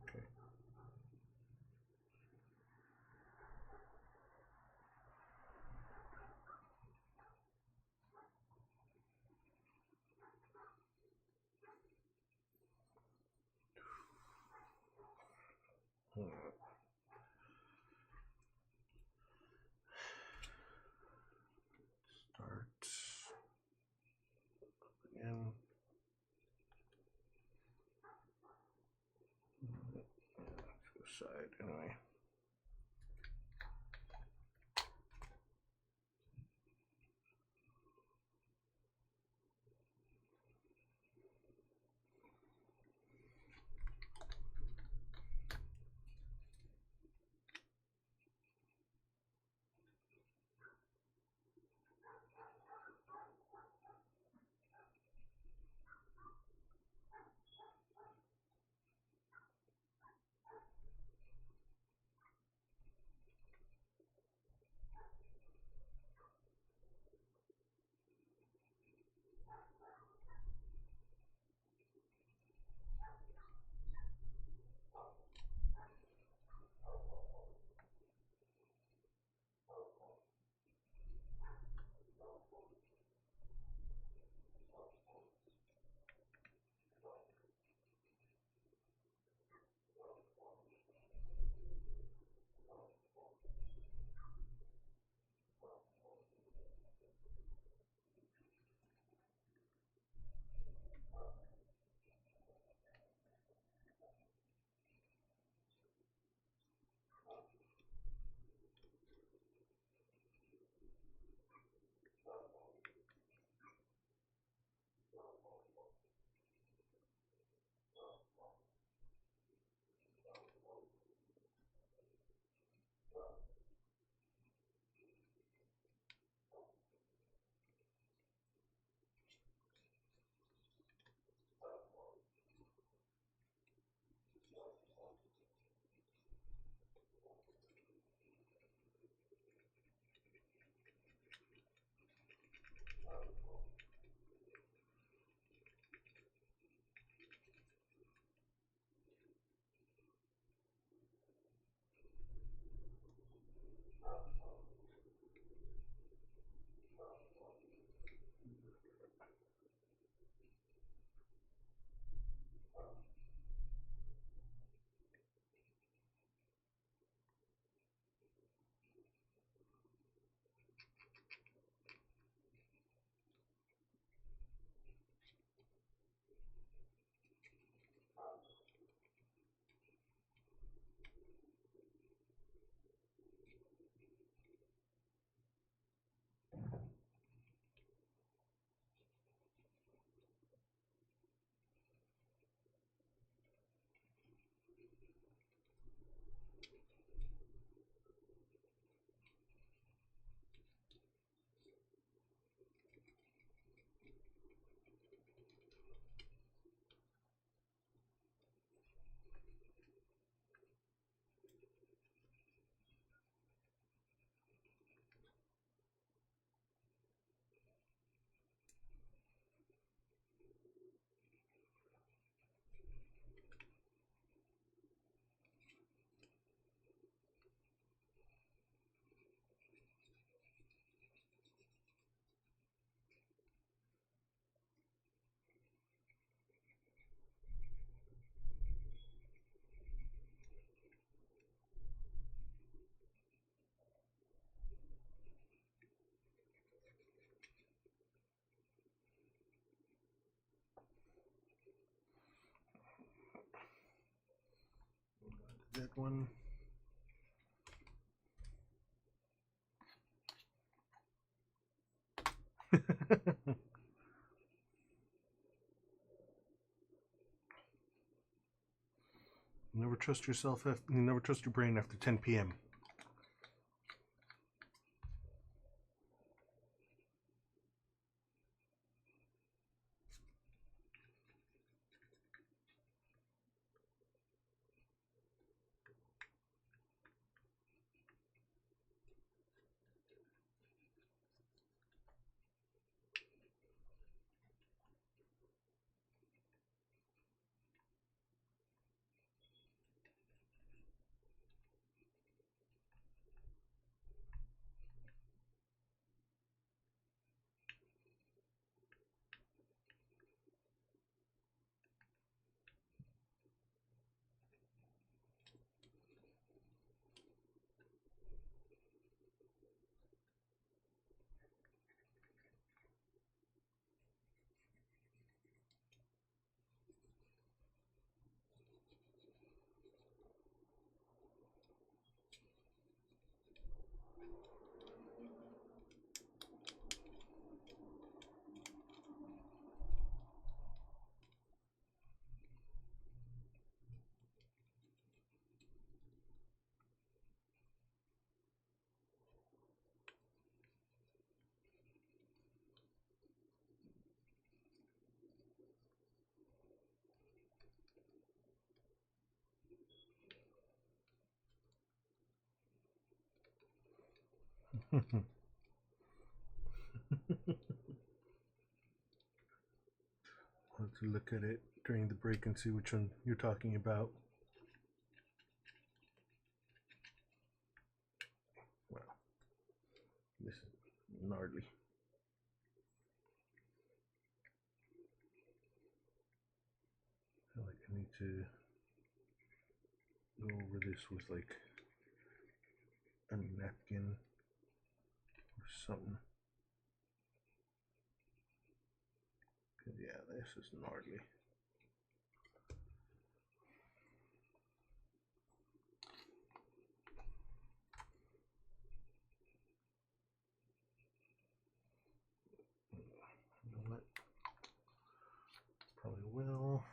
Okay. Start again. Let's go side anyway. that one. Never trust yourself. You never trust your brain after 10 p.m. I'll have to look at it during the break and see which one you're talking about. Wow, this is gnarly. I feel like I need to go over this with like a napkin or something. Yeah, this is gnarly. You know what? Probably will.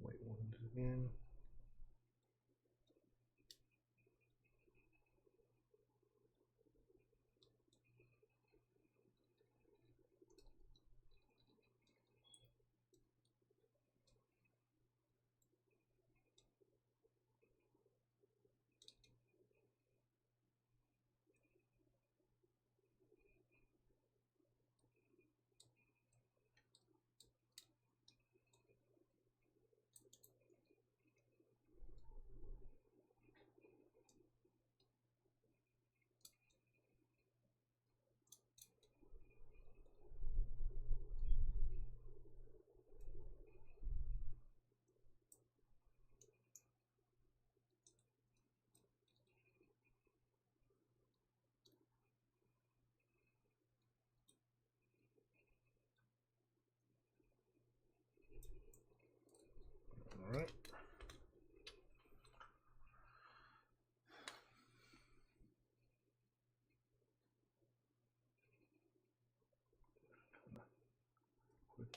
White ones again.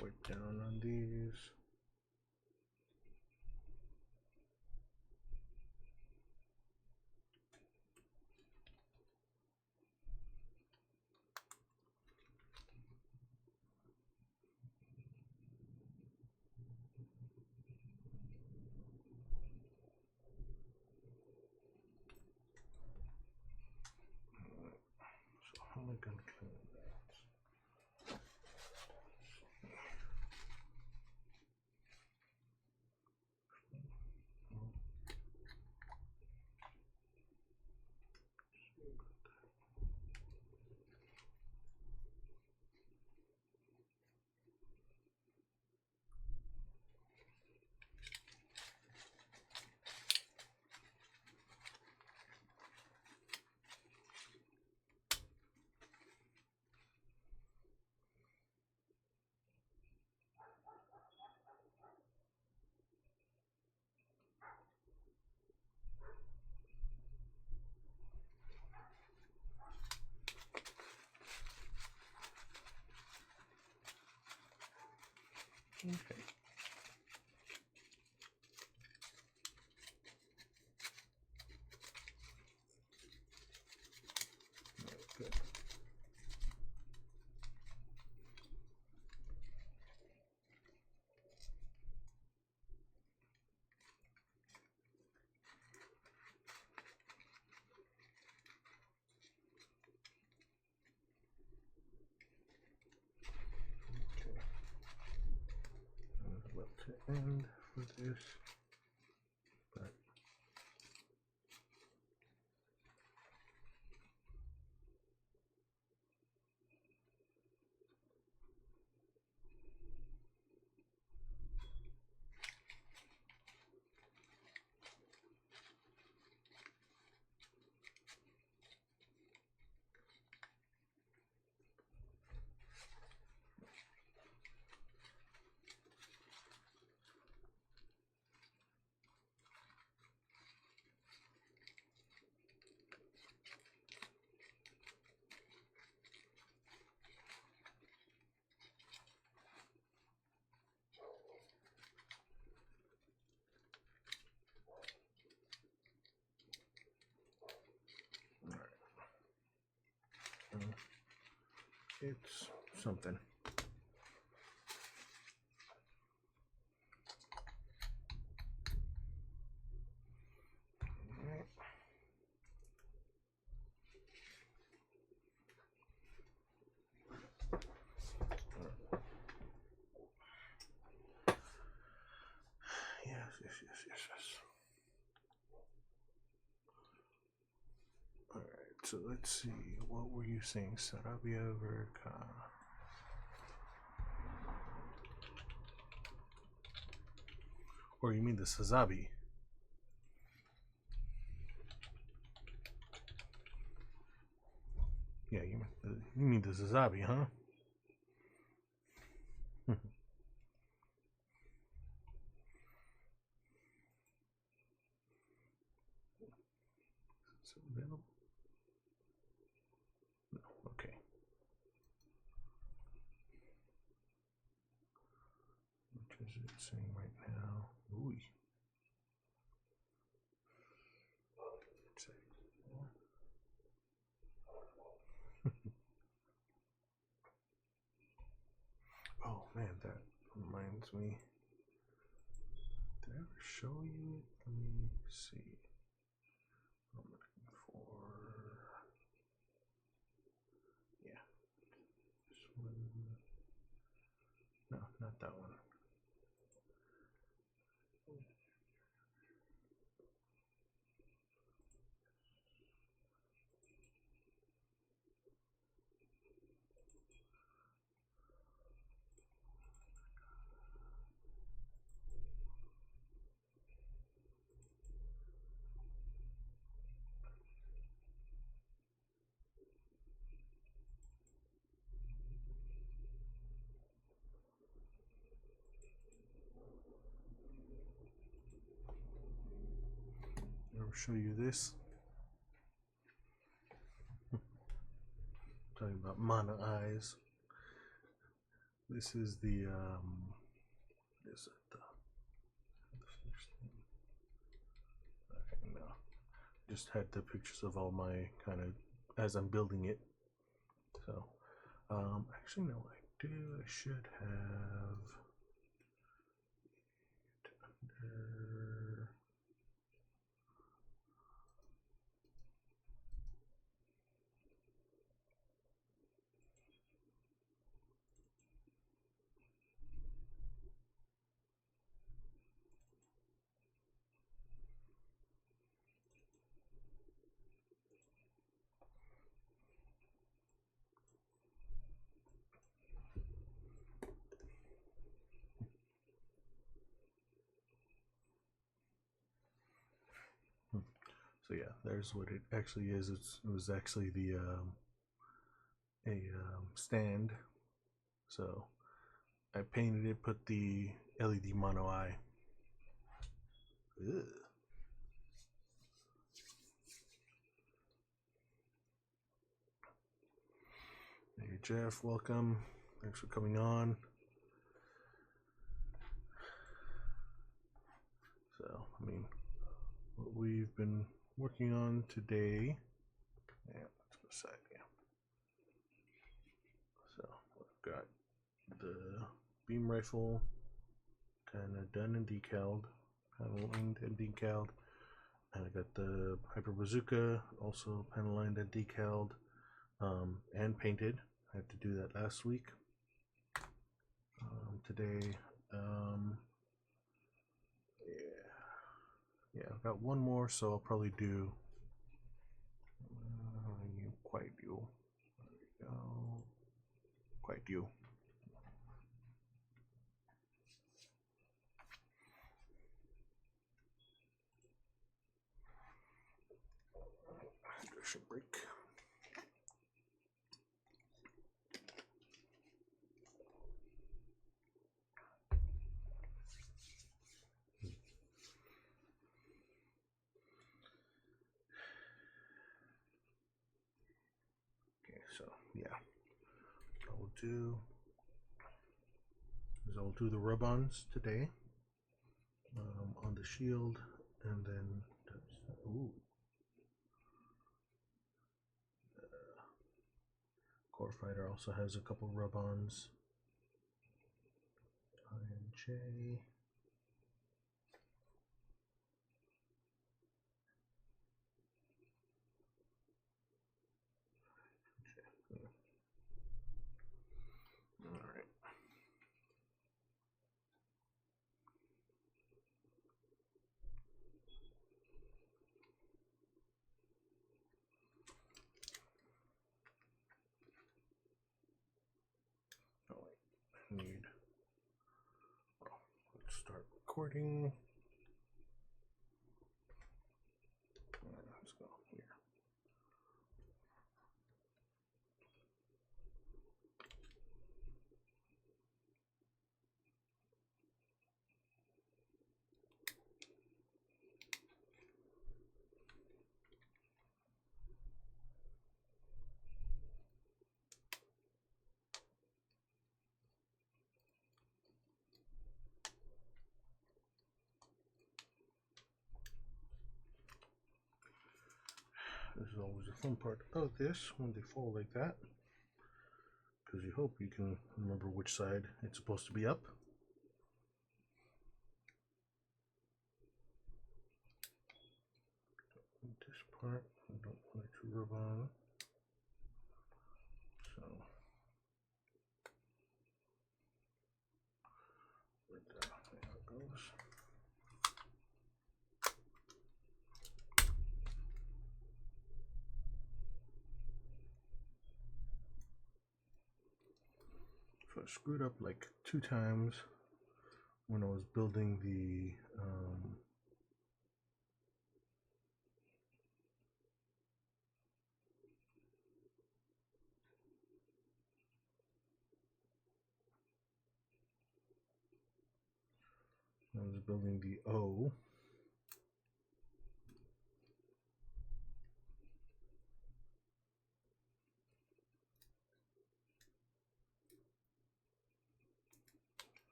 Wipe down on these. So how am I going to clean that? Okay. Good. About to end for this, but it's something. Yes. All right, so let's see. What were you saying? Sarabia over Ka. Or you mean the Sazabi? Yeah, you mean the Sazabi, huh? Is it available? No. Okay. Which is it saying right now? Ooh. Oh man, that reminds me. Did I ever show you it? Let me see. I'm looking for. Yeah. This one. No, not that one. Ever show you this? Talking about mono eyes. This is the is it the okay, no. Just had the pictures of all my kind of as I'm building it. So actually no, I should have under so yeah, there's what it actually is. It was actually the stand. So I painted it, put the LED mono eye. Ugh. Hey Jeff, welcome. Thanks for coming on. So, I mean, what we've been working on today. Yeah, let's go side. Yeah. So I've got the beam rifle kind of done and decaled, panel lined and decaled, and I got the hyper bazooka also panel lined and decaled, and painted. I had to do that last week. Today, yeah, I've got one more, so I'll probably do quite you. There we go. Quite you. Hydration break. Okay, so yeah, I'll do is I'll do the rub-ons today on the shield, and then ooh, Core Fighter also has a couple rub-ons. INJ. All right. Oh wait, I need. Well, let's start recording. Let's go here. This is always a fun part of this when they fall like that, because you hope you can remember which side it's supposed to be up. This part I don't want it to rub on, so there it goes. So I screwed up like 2 times when I was building the O.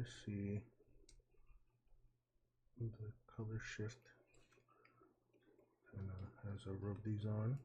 me see the color shift. And as I rub these on,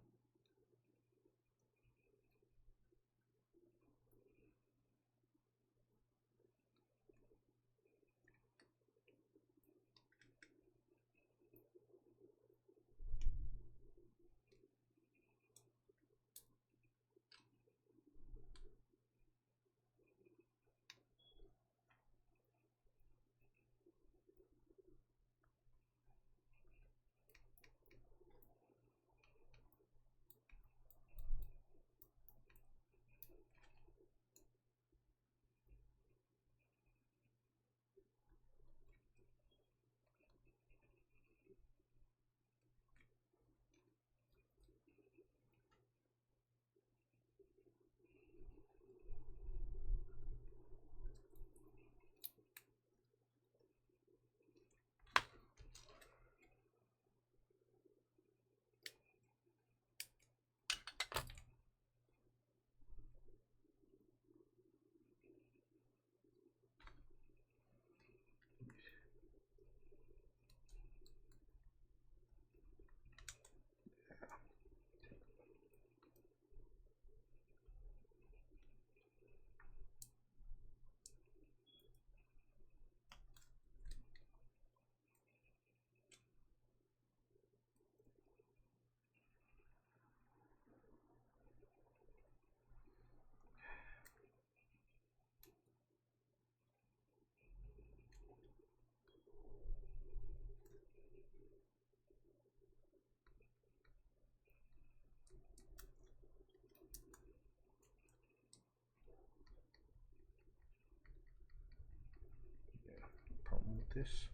problem with this.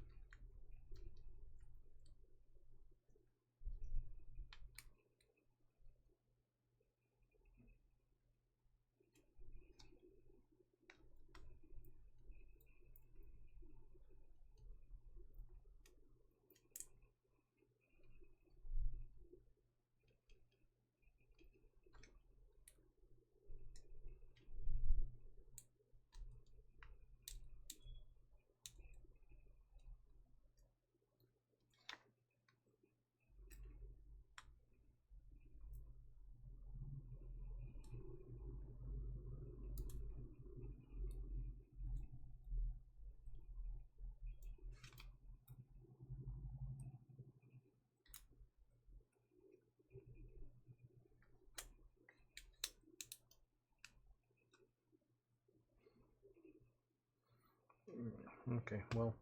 Okay, well,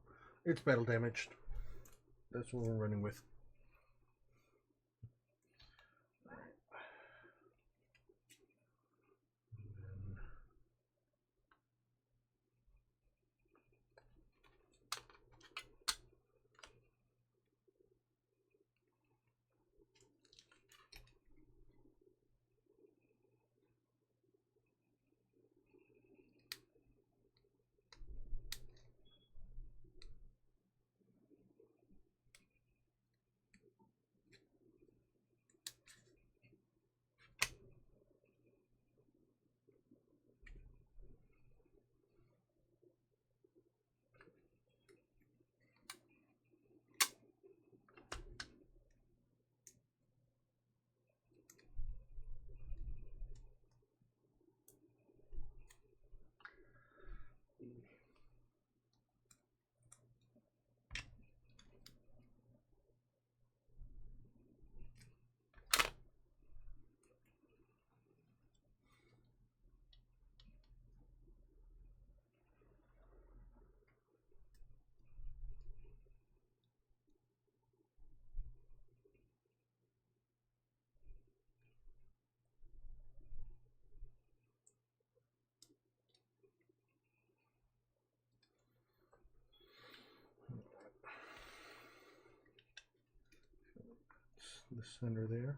it's battle damaged. That's what we're running with. The center there.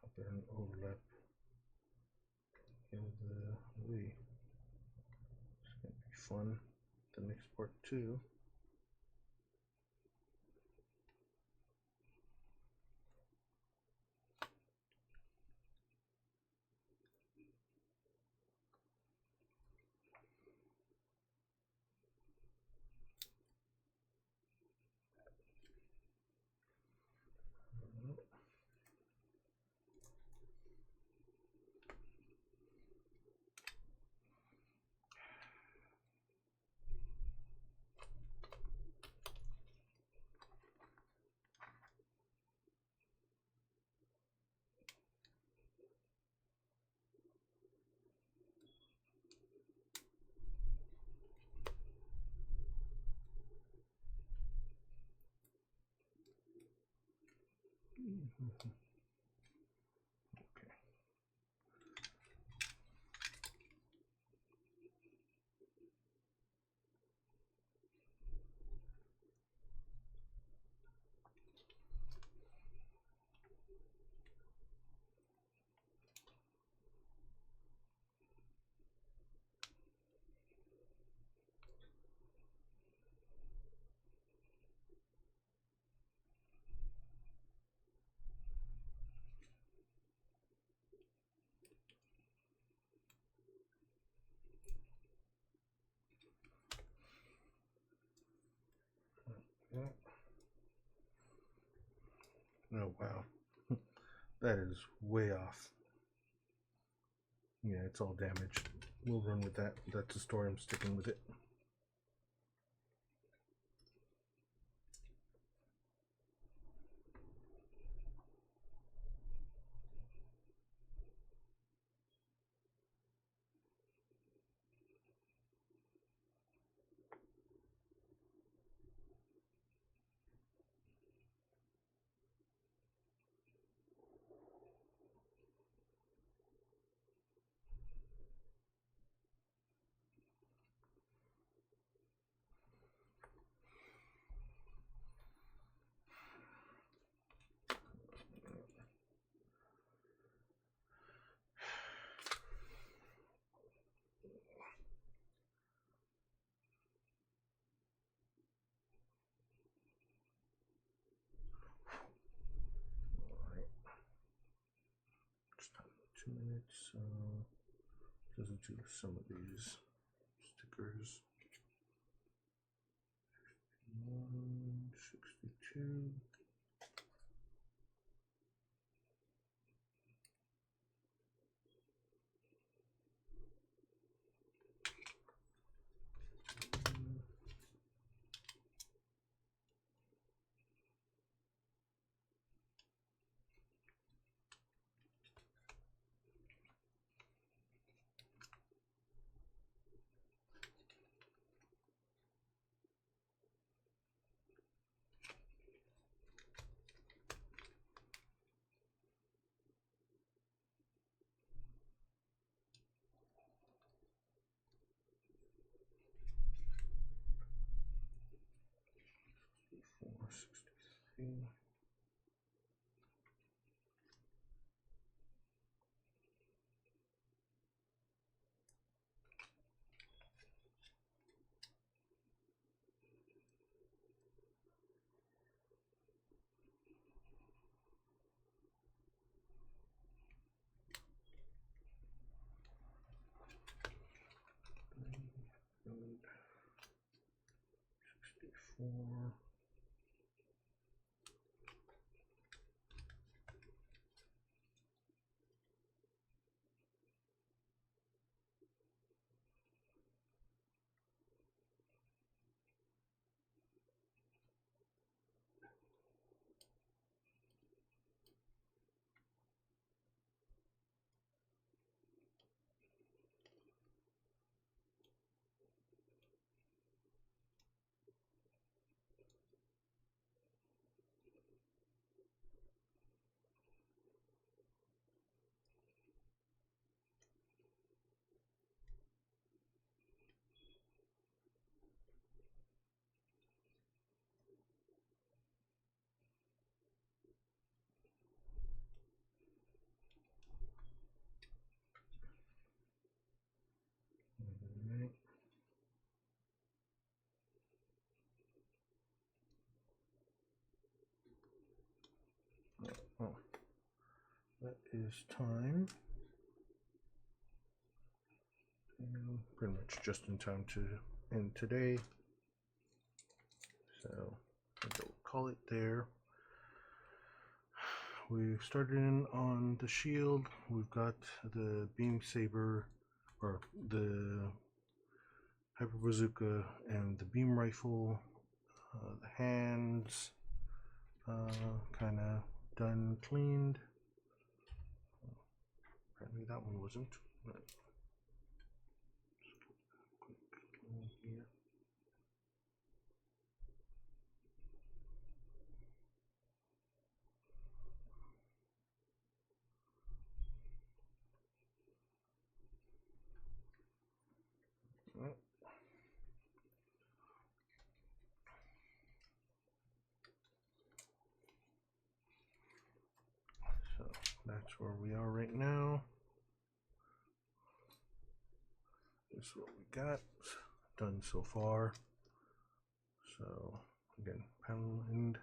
Up there and overlap in the V. It's gonna be fun. The next part too. Okay. Oh wow, that is way off. Yeah, it's all damaged. We'll run with that. That's the story. I'm sticking with it. All right, just 2 minutes. Let's do some of these stickers. 162. Four 63. Good. 64. Right. Oh, that is time. And pretty much just in time to end today. So we'll call it there. We've started in on the shield. We've got the beam saber, or the hyper bazooka, and the beam rifle. The hands kind of done, cleaned. Apparently that one wasn't. But here. So that's where we are right now. This is what we got done so far. So again, panel and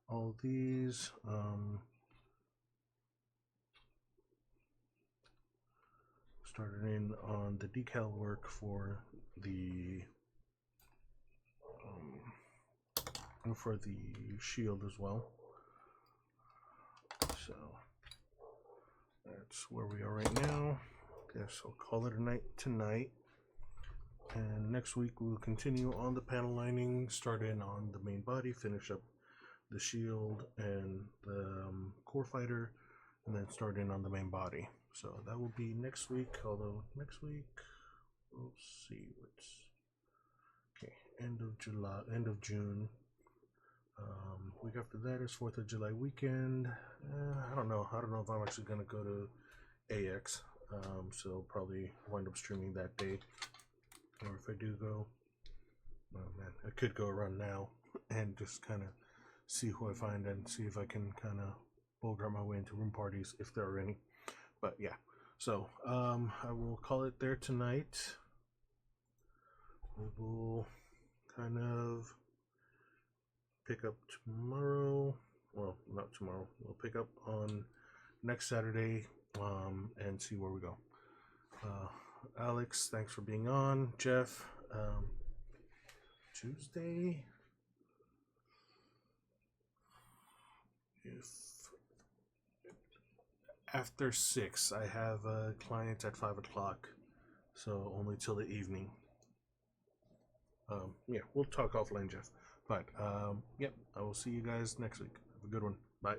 all these. Started in on the decal work for the shield as well. So that's where we are right now. Guess I'll call it a night tonight. And next week we'll continue on the panel lining, start in on the main body, finish up the shield and the core fighter, and then start in on the main body. So that will be next week, although next week we'll see what's okay. End of July, end of June. Week after that is 4th of July weekend. I don't know if I'm actually gonna go to AX. So probably wind up streaming that day. Or if I do go, oh man, I could go around now and just kind of see who I find and see if I can kind of bogart my way into room parties if there are any. But yeah, so I will call it there tonight. We will kind of pick up tomorrow. Well, not tomorrow. We'll pick up on next Saturday and see where we go. Alex, thanks for being on. Jeff, Tuesday, if after 6, I have a client at 5 o'clock, so only till the evening. Yeah, we'll talk offline, Jeff. But yep, I will see you guys next week. Have a good one. Bye.